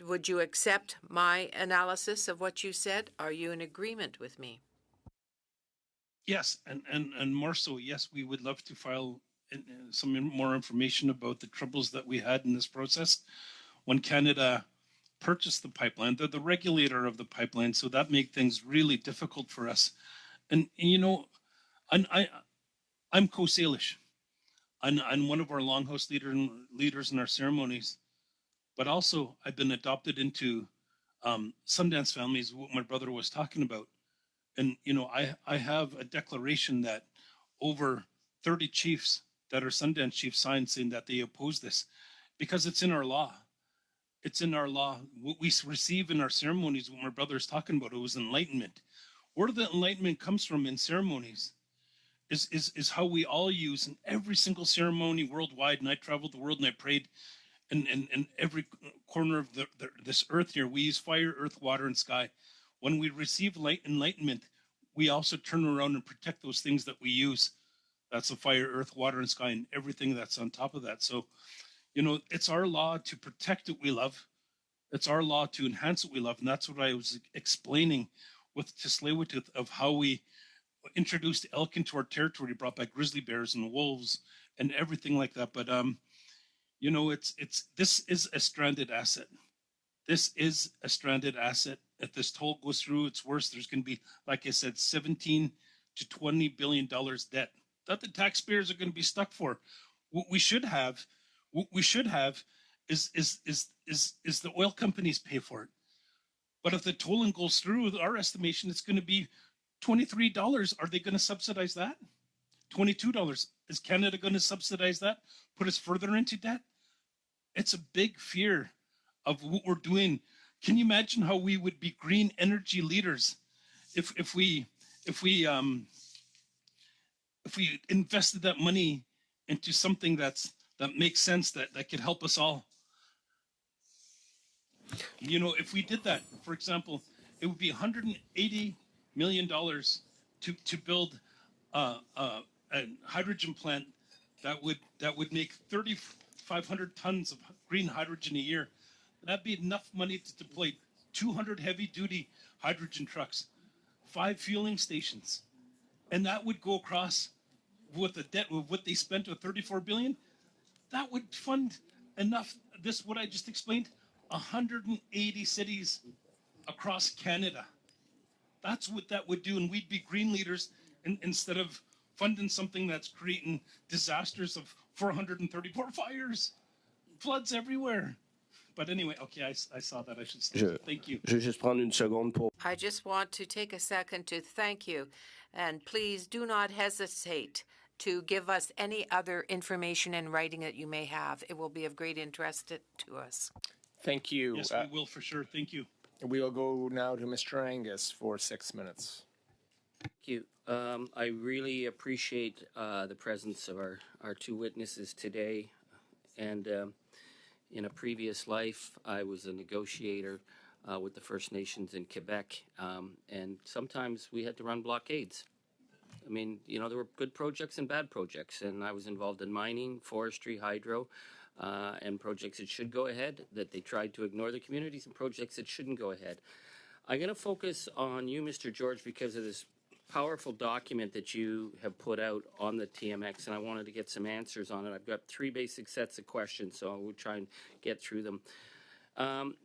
would you accept my analysis of what you said? Are you in agreement with me? Yes, and more so, yes, we would love to file some more information about the troubles that we had in this process when Canada purchased the pipeline. They're the regulator of the pipeline, so that made things really difficult for us. And you know, I'm Coast Salish. I'm one of our Longhouse leaders in our ceremonies, but also I've been adopted into Sundance families, what my brother was talking about. And, you know, I have a declaration that over 30 chiefs that are Sundance chiefs signed saying that they oppose this because it's in our law. It's in our law. What we receive in our ceremonies, what my brother is talking about, it was enlightenment. Where the enlightenment comes from in ceremonies is how we all use in every single ceremony worldwide. And I traveled the world and I prayed in every corner of this earth here. We use fire, earth, water, and sky. When we receive enlightenment, we also turn around and protect those things that we use. That's the fire, earth, water, and sky, and everything that's on top of that. So, you know, it's our law to protect what we love. It's our law to enhance what we love. And that's what I was explaining with Tsleil-Waututh of how we introduced elk into our territory, brought back grizzly bears and wolves and everything like that. But, you know, this is a stranded asset. This is a stranded asset. If this toll goes through, it's worse. There's going to be, like I said, $17 to $20 billion debt that the taxpayers are going to be stuck for. What we should have is the oil companies pay for it. But if the tolling goes through, our estimation, it's going to be $23. Are they going to subsidize that? $22. Is Canada going to subsidize that? Put us further into debt? It's a big fear of what we're doing. Can you imagine how we would be green energy leaders if we invested that money into something that makes sense, that could help us all? You know, if we did that, for example, it would be $180 million to build a hydrogen plant that would make 3,500 tons of green hydrogen a year. That'd be enough money to deploy 200 heavy-duty hydrogen trucks, 5 fueling stations, and that would go across with the debt of what they spent of $34 billion. That would fund enough. What I just explained, 180 cities across Canada. That's what that would do, and we'd be green leaders instead of funding something that's creating disasters of 434 fires, floods everywhere. But anyway, okay, I saw that. I should say. Je, Thank you. je vais juste prendre une seconde pour. I just want to take a second to thank you, and please do not hesitate to give us any other information in writing that you may have. It will be of great interest to us. Thank you. Yes, we will for sure. Thank you. We will go now to Mr. Angus for 6 minutes. Thank you. I really appreciate the presence of our two witnesses today. And in a previous life, I was a negotiator with the First Nations in Quebec. And sometimes we had to run blockades. I mean, you know, there were good projects and bad projects. And I was involved in mining, forestry, hydro, and projects that should go ahead, that they tried to ignore the communities, and projects that shouldn't go ahead. I'm going to focus on you, Mr. George, because of this powerful document that you have put out on the TMX, and I wanted to get some answers on it. I've got 3 basic sets of questions, so we'll try and get through them.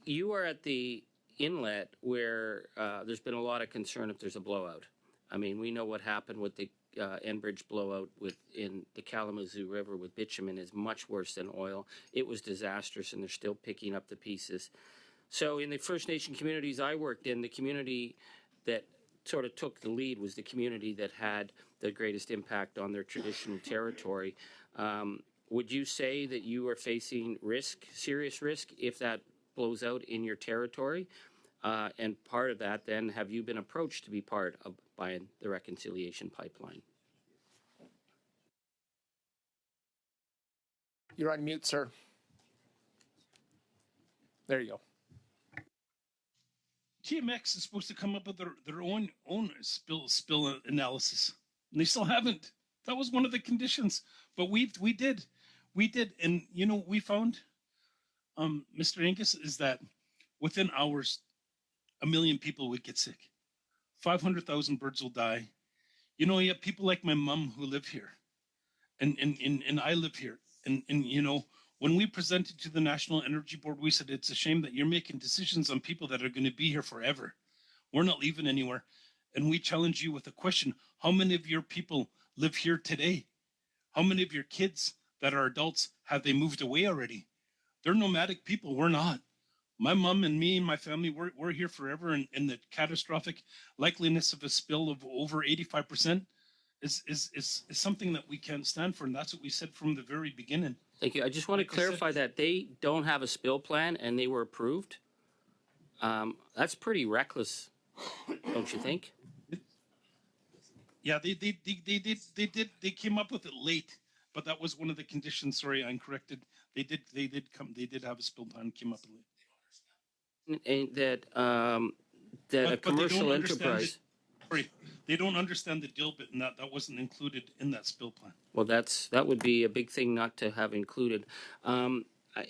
You are at the inlet where there's been a lot of concern if there's a blowout. I mean, we know what happened with the Enbridge blowout in the Kalamazoo River with bitumen is much worse than oil. It was disastrous, and they're still picking up the pieces. So in the First Nation communities I worked in, the community that sort of took the lead was the community that had the greatest impact on their traditional territory. Would you say that you are facing risk, serious risk, if that blows out in your territory? And part of that, then, have you been approached to be part of by the reconciliation pipeline? You're on mute, sir. There you go. TMX is supposed to come up with their own spill analysis, and they still haven't. That was one of the conditions, but we did, and you know we found, Mr. Angus, is that within hours, 1 million people would get sick, 500,000 birds will die. You know, you have people like my mom who live here, and I live here, and you know. When we presented to the National Energy Board, we said, it's a shame that you're making decisions on people that are going to be here forever. We're not leaving anywhere. And we challenge you with a question. How many of your people live here today? How many of your kids that are adults, have they moved away already? They're nomadic people. We're not. My mom and me and my family, we're here forever. And the catastrophic likeliness of a spill of over 85% is something that we can't stand for. And that's what we said from the very beginning. Thank you. I just want to clarify that they don't have a spill plan and they were approved. That's pretty reckless, don't you think? Yeah, they came up with it late, but that was one of the conditions. Sorry, I'm corrected. They did have a spill plan, came up late. And that a commercial enterprise. Sorry, they don't understand the deal bit, and that wasn't included in that spill plan. Well, that would be a big thing not to have included.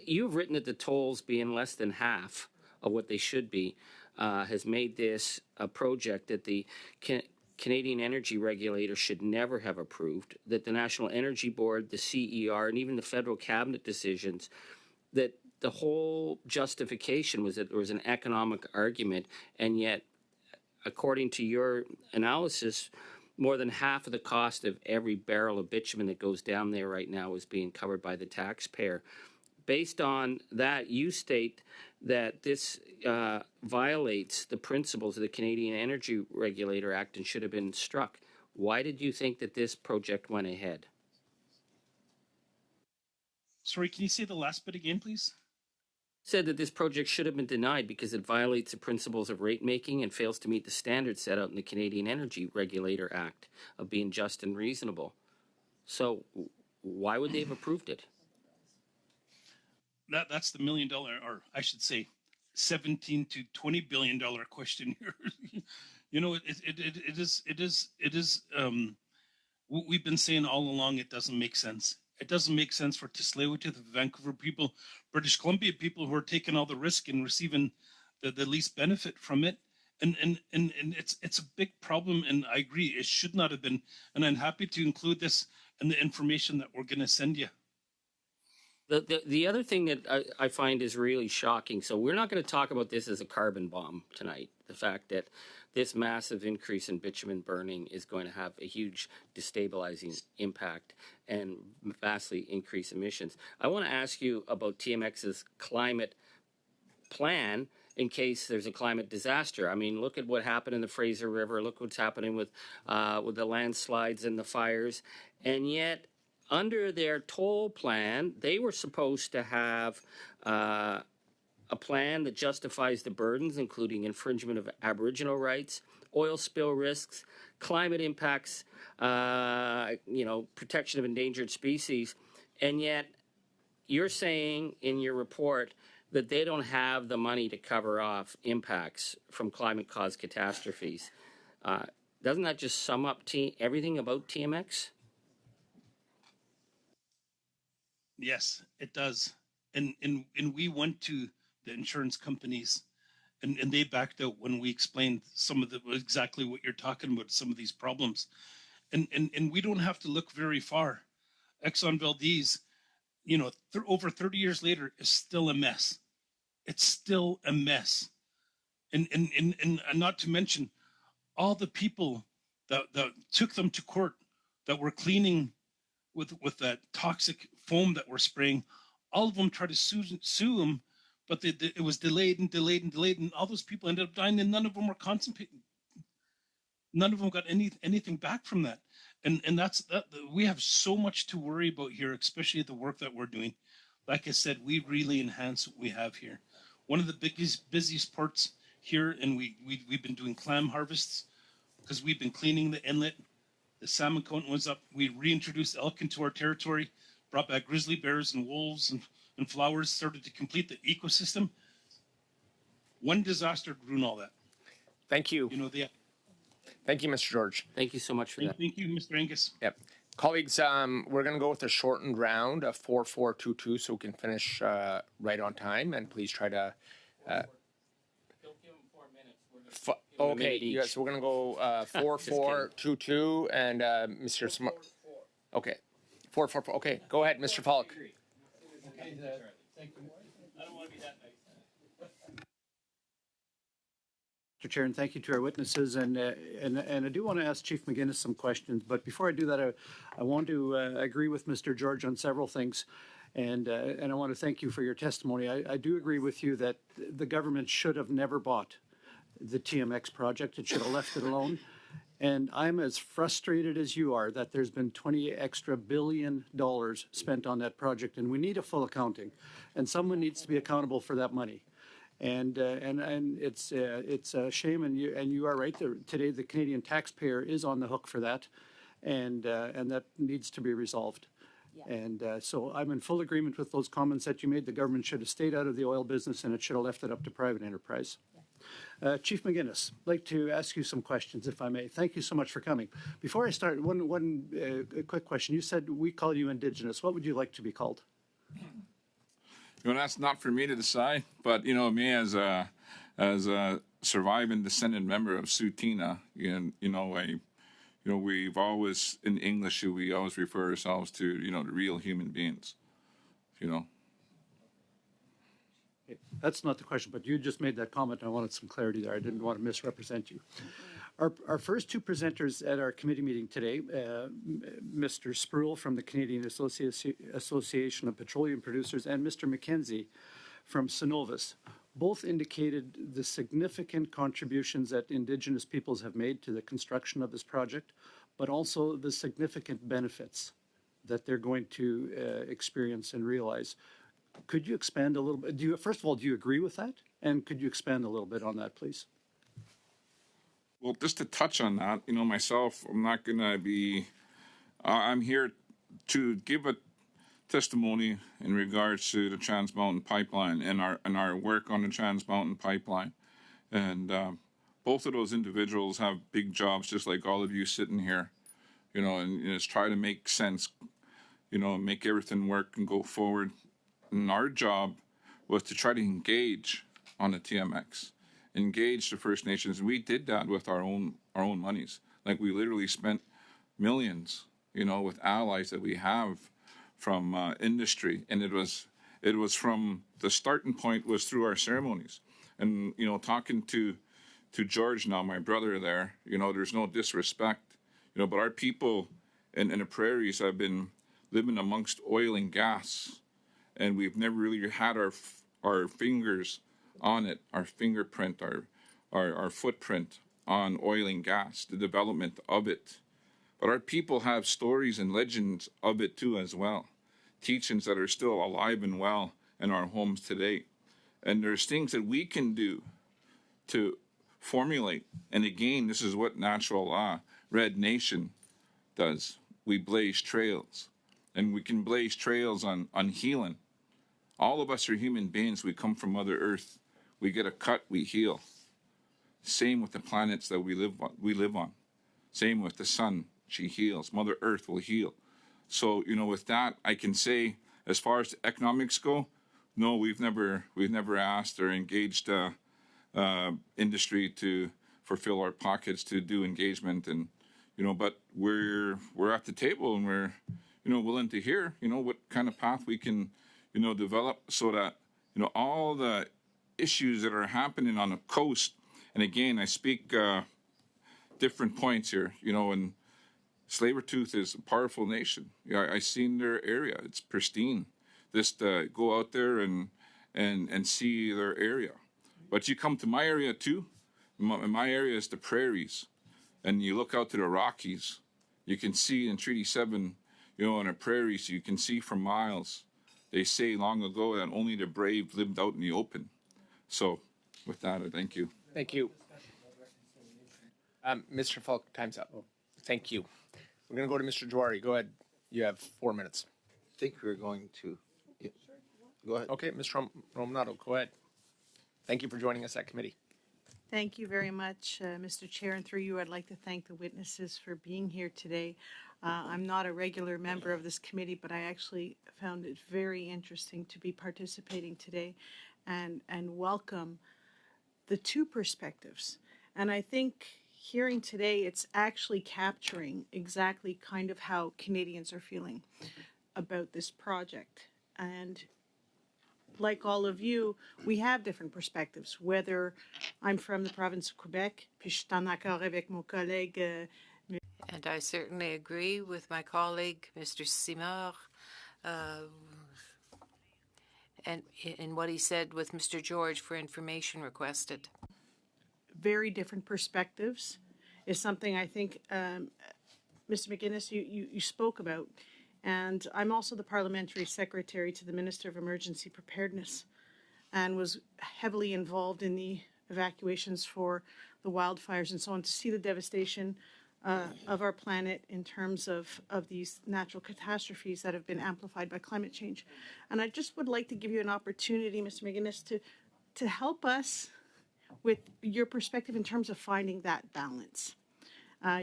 You've written that the tolls being less than half of what they should be has made this a project that the Canadian Energy Regulator should never have approved, that the National Energy Board, the CER, and even the federal cabinet decisions, that the whole justification was that there was an economic argument, and yet, according to your analysis, more than half of the cost of every barrel of bitumen that goes down there right now is being covered by the taxpayer. Based on that, you state that this violates the principles of the Canadian Energy Regulator Act and should have been struck. Why did you think that this project went ahead? Sorry, can you say the last bit again, please? Said that this project should have been denied because it violates the principles of rate making and fails to meet the standards set out in the Canadian Energy Regulator Act of being just and reasonable. So why would they have approved it? That's the $1 million, or I should say, $17 to $20 billion question here. You know, it is. We've been saying all along it doesn't make sense. It doesn't make sense for Tsleil-Waututh, the Vancouver people, British Columbia people who are taking all the risk and receiving the least benefit from it. And it's a big problem, and I agree, it should not have been. And I'm happy to include this in the information that we're going to send you. The other thing that I find is really shocking, so we're not going to talk about this as a carbon bomb tonight, the fact that this massive increase in bitumen burning is going to have a huge destabilizing impact and vastly increase emissions. I want to ask you about TMX's climate plan in case there's a climate disaster. I mean, look at what happened in the Fraser River. Look what's happening with the landslides and the fires. And yet, under their toll plan, they were supposed to have a plan that justifies the burdens, including infringement of Aboriginal rights, oil spill risks, climate impacts, protection of endangered species. And yet, you're saying in your report that they don't have the money to cover off impacts from climate-caused catastrophes. Doesn't that just sum up everything about TMX? Yes, it does. And we went to the insurance companies and they backed out when we explained some of exactly what you're talking about, some of these problems. And we don't have to look very far. Exxon Valdez, over 30 years later, is still a mess. It's still a mess. And not to mention all the people that took them to court that were cleaning with that toxic foam that we're spraying. All of them tried to sue them, but it was delayed and delayed and delayed, and all those people ended up dying, and none of them were constipated. None of them got anything back from that. And that's that. We have so much to worry about here, especially the work that we're doing. Like I said, we really enhance what we have here. One of the busiest parts here, and we've been doing clam harvests because we've been cleaning the inlet. The salmon count was up. We reintroduced elk into our territory, brought back grizzly bears and wolves and flowers, started to complete the ecosystem. One disaster ruined all that. Thank you. Thank you, Mr. George. Thank you so much for that. Thank you, Mr. Angus. Yep. Colleagues, we're going to go with a shortened round of 4-4-2-2 so we can finish right on time. And please try to... okay, yeah, so we're going to go 4-4-2-2 and Mr. Okay, 4-4-4. Okay, go ahead, Mr. Falk. Okay, thank you. I don't want to be that nice. Mr. Chair, and thank you to our witnesses. And I do want to ask Chief McGuinness some questions. But before I do that, I want to agree with Mr. George on several things. And I want to thank you for your testimony. I do agree with you that the government should have never bought the TMX project. It should have left it alone. And I'm as frustrated as you are that there's been $20 billion spent on that project, and we need a full accounting, and someone needs to be accountable for that money. And it's a shame, and you are right. Today, the Canadian taxpayer is on the hook for that, and that needs to be resolved. Yeah. And so I'm in full agreement with those comments that you made. The government should have stayed out of the oil business, and it should have left it up to private enterprise. Chief McGuinness, I'd like to ask you some questions, if I may. Thank you so much for coming. Before I start, one quick question. You said we call you Indigenous. What would you like to be called? That's not for me to decide, but me as a surviving descendant member of Tsuut'ina, we've always in English we always refer ourselves to the real human beings, That's not the question, but you just made that comment. And I wanted some clarity there. I didn't want to misrepresent you. Our first two presenters at our committee meeting today, Mr. Spruill from the Canadian Association of Petroleum Producers and Mr. McKenzie from Cenovus, both indicated the significant contributions that Indigenous peoples have made to the construction of this project, but also the significant benefits that they're going to experience and realize. Could you expand a little bit? First of all, do you agree with that? And could you expand a little bit on that, please? Well, just to touch on that, myself, I'm not going to be, I'm here to give a testimony in regards to the Trans Mountain Pipeline and our work on the Trans Mountain Pipeline. And both of those individuals have big jobs, just like all of you sitting here, and it's try to make sense, make everything work and go forward. And our job was to try to engage on the TMX, engage the First Nations. We did that with our own monies. Like we literally spent millions, with allies that we have from industry, and it was from the starting point was through our ceremonies, and talking to George now, my brother there, there's no disrespect, but our people in the prairies have been living amongst oil and gas, and we've never really had our fingers on it, our fingerprint, our footprint on oil and gas, the development of it. But our people have stories and legends of it too as well, teachings that are still alive and well in our homes today. And there's things that we can do to formulate. And again, this is what Natural Law, Red Nation does. We blaze trails. And we can blaze trails on healing. All of us are human beings. We come from Mother Earth. We get a cut, we heal. Same with the planets that we live on. Same with the sun. She heals. Mother Earth will heal. So, with that, I can say, as far as the economics go, no, we've never asked or engaged industry to fulfill our pockets to do engagement, and but we're at the table and we're willing to hear what kind of path we can develop so that all the issues that are happening on the coast. And again, I speak different points here, and Tsleil-Waututh is a powerful nation. I seen their area; it's pristine. Just go out there and see their area. But you come to my area too. My area is the prairies, and you look out to the Rockies. You can see in Treaty 7, on the prairies, you can see for miles. They say long ago that only the brave lived out in the open. So, with that, I thank you. Thank you. Mr. Falk, time's up. Thank you. We're going to go to Mr. Jawari. Go ahead. You have 4 minutes. I think we're going to. Yeah. Go ahead. Okay, Mr. Romanado, go ahead. Thank you for joining us at committee. Thank you very much, Mr. Chair, and through you, I'd like to thank the witnesses for being here today. I'm not a regular member of this committee, but I actually found it very interesting to be participating today and welcome the two perspectives. And I think hearing today, it's actually capturing exactly kind of how Canadians are feeling about this project. And like all of you, we have different perspectives, whether I'm from the province of Quebec, puis je suis en accord avec mon collègue. And I certainly agree with my colleague, Mr. Simard, and in what he said with Mr. George for information requested. Very different perspectives is something I think, Mr. McGuinness, you spoke about. And I'm also the parliamentary secretary to the Minister of Emergency Preparedness and was heavily involved in the evacuations for the wildfires and so on, to see the devastation of our planet in terms of these natural catastrophes that have been amplified by climate change. And I just would like to give you an opportunity, Mr. McGuinness, to help us with your perspective in terms of finding that balance.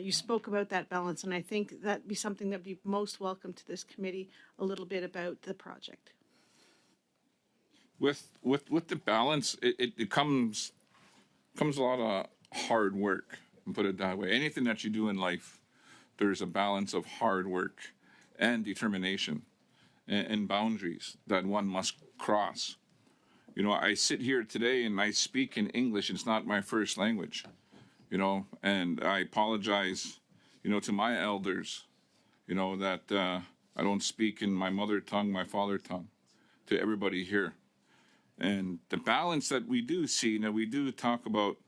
You spoke about that balance, and I think that'd be something that'd be most welcome to this committee, a little bit about the project. With the balance, it comes a lot of hard work, and put it that way. Anything that you do in life, there's a balance of hard work and determination and boundaries that one must cross. I sit here today and I speak in English. It's not my first language. And I apologize, to my elders, that I don't speak in my mother tongue, my father tongue, to everybody here. And the balance that we do see, that we do talk about,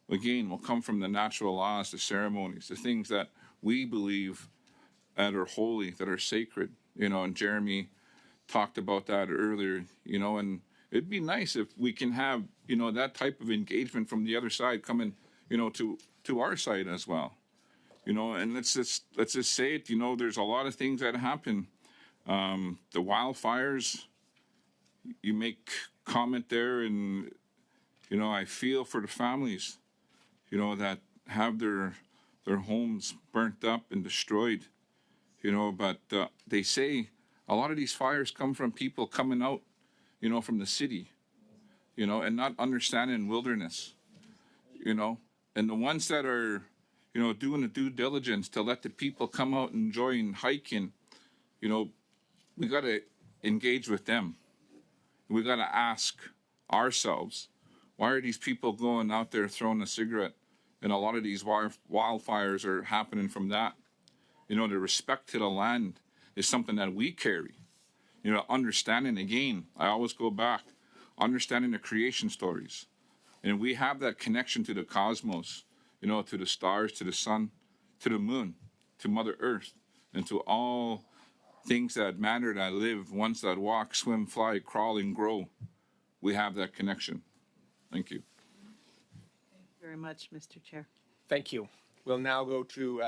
again, will come from the natural laws, the ceremonies, the things that we believe that are holy, that are sacred, and Jeremy talked about that earlier, and it'd be nice if we can have, that type of engagement from the other side coming, to our side as well, and let's just say it, there's a lot of things that happen. The wildfires, you make comment there, and, I feel for the families, that have their homes burnt up and destroyed, but they say a lot of these fires come from people coming out, from the city, and not understanding wilderness, and the ones that are, doing the due diligence to let the people come out and enjoy hiking, we got to engage with them. We got to ask ourselves, Why are these people going out there throwing a cigarette? And a lot of these wildfires are happening from that. You know, the respect to the land is something that we carry. You know, understanding, again, I always go back, understanding the creation stories. And we have that connection to the cosmos, you know, to the stars, to the sun, to the moon, to Mother Earth, and to all things that matter, that live, ones that walk, swim, fly, crawl, and grow. We have that connection. Thank you. Thank you very much, Mr. Chair. Thank you. We'll now go to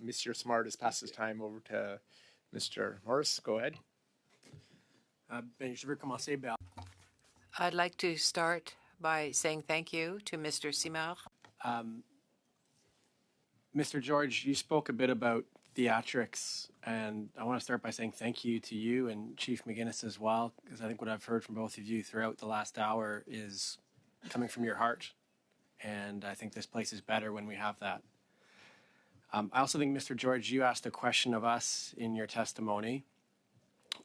Mr. Smart has passed his time over to Mr. Morris. Go ahead. Je veux commencer par I'd like to start by saying thank you to Mr. Simard. Mr. George, you spoke a bit about theatrics, and I want to start by saying thank you to you and Chief McGuinness as well, because I think what I've heard from both of you throughout the last hour is coming from your heart, and I think this place is better when we have that. I also think, Mr. George, you asked a question of us in your testimony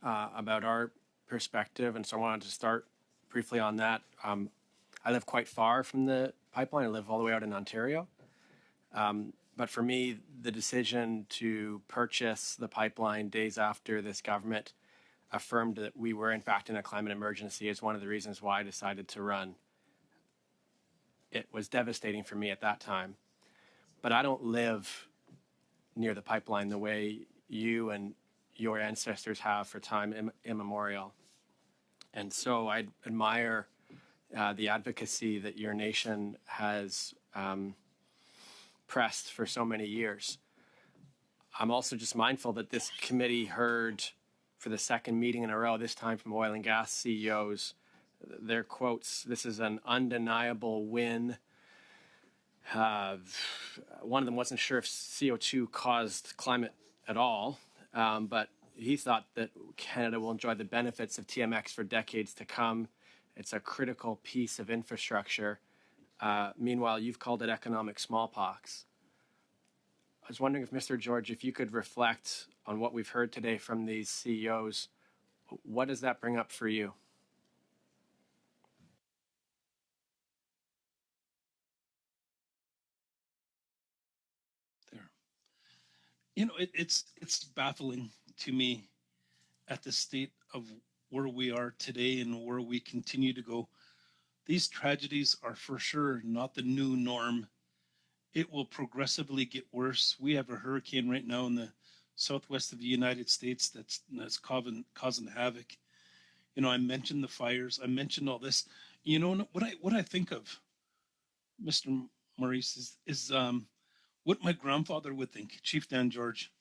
about our perspective, and so I wanted to start briefly on that. I live quite far from the pipeline. I live all the way out in Ontario. But for me, the decision to purchase the pipeline days after this government affirmed that we were, in fact, in a climate emergency is one of the reasons why I decided to run. It was devastating for me at that time. But I don't live near the pipeline the way you and your ancestors have for time immemorial. And so I admire the advocacy that your nation has pressed for so many years. I'm also just mindful that this committee heard for the second meeting in a row, this time from oil and gas CEOs, their quotes, "This is an undeniable win." One of them wasn't sure if CO2 caused climate at all, but he thought that Canada will enjoy the benefits of TMX for decades to come. It's a critical piece of infrastructure. Meanwhile, you've called it economic smallpox. I was wondering if, Mr. George, if you could reflect on what we've heard today from these CEOs, what does that bring up for you? You know, it's baffling to me at the state of where we are today and where we continue to go. These tragedies are for sure not the new norm. It will progressively get worse. We have a hurricane right now in the southwest of the United States that's causing havoc. You know, I mentioned the fires. I mentioned all this. You know what I think of, Mr. Maurice, is what my grandfather would think, Chief Dan George,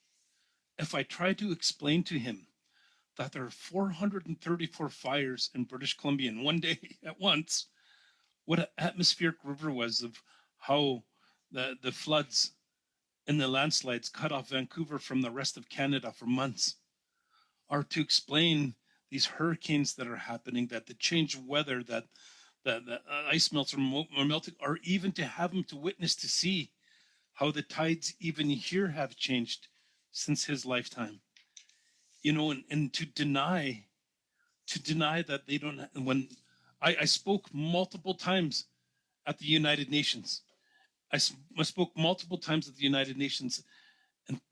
if I tried to explain to him that there are 434 fires in British Columbia in one day at once, what an atmospheric river was of how the floods and the landslides cut off Vancouver from the rest of Canada for months, or to explain these hurricanes that are happening, that the change of weather, that the ice melts are melting, or even to have them to witness, to see how the tides even here have changed since his lifetime. You know, and to deny that they don't, when I spoke multiple times at the United Nations. I spoke multiple times at the United Nations,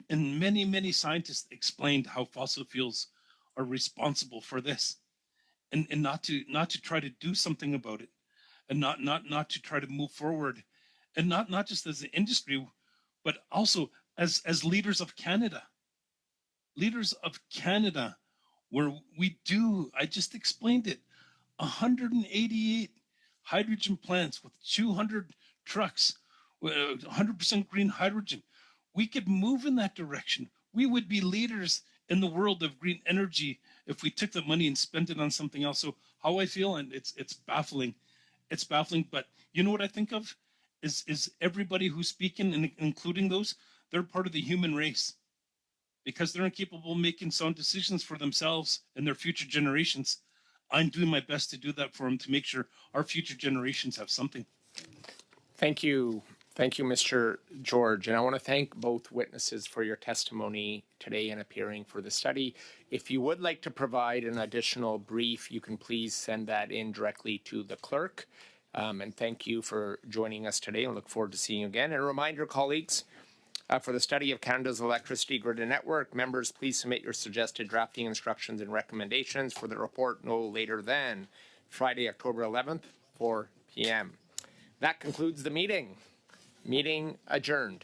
and many scientists explained how fossil fuels are responsible for this, and not to try to do something about it, and not to try to move forward, and not just as an industry, but also as leaders of Canada. Leaders of Canada, where we do, I just explained it, 188 hydrogen plants with 200 trucks, 100% green hydrogen. We could move in that direction. We would be leaders in the world of green energy if we took the money and spent it on something else. So how I feel, and it's baffling. It's baffling, but you know what I think of? Is everybody who's speaking, and including those, they're part of the human race. Because they're incapable of making sound decisions for themselves and their future generations. I'm doing my best to do that for them, to make sure our future generations have something. Thank you. Thank you, Mr. George. And I want to thank both witnesses for your testimony today and appearing for the study. If you would like to provide an additional brief, you can please send that in directly to the clerk. And thank you for joining us today. I look forward to seeing you again. And a reminder, colleagues, for the study of Canada's electricity grid and network, members, please submit your suggested drafting instructions and recommendations for the report no later than Friday, October 11th, 4 p.m. That concludes the meeting. Meeting adjourned.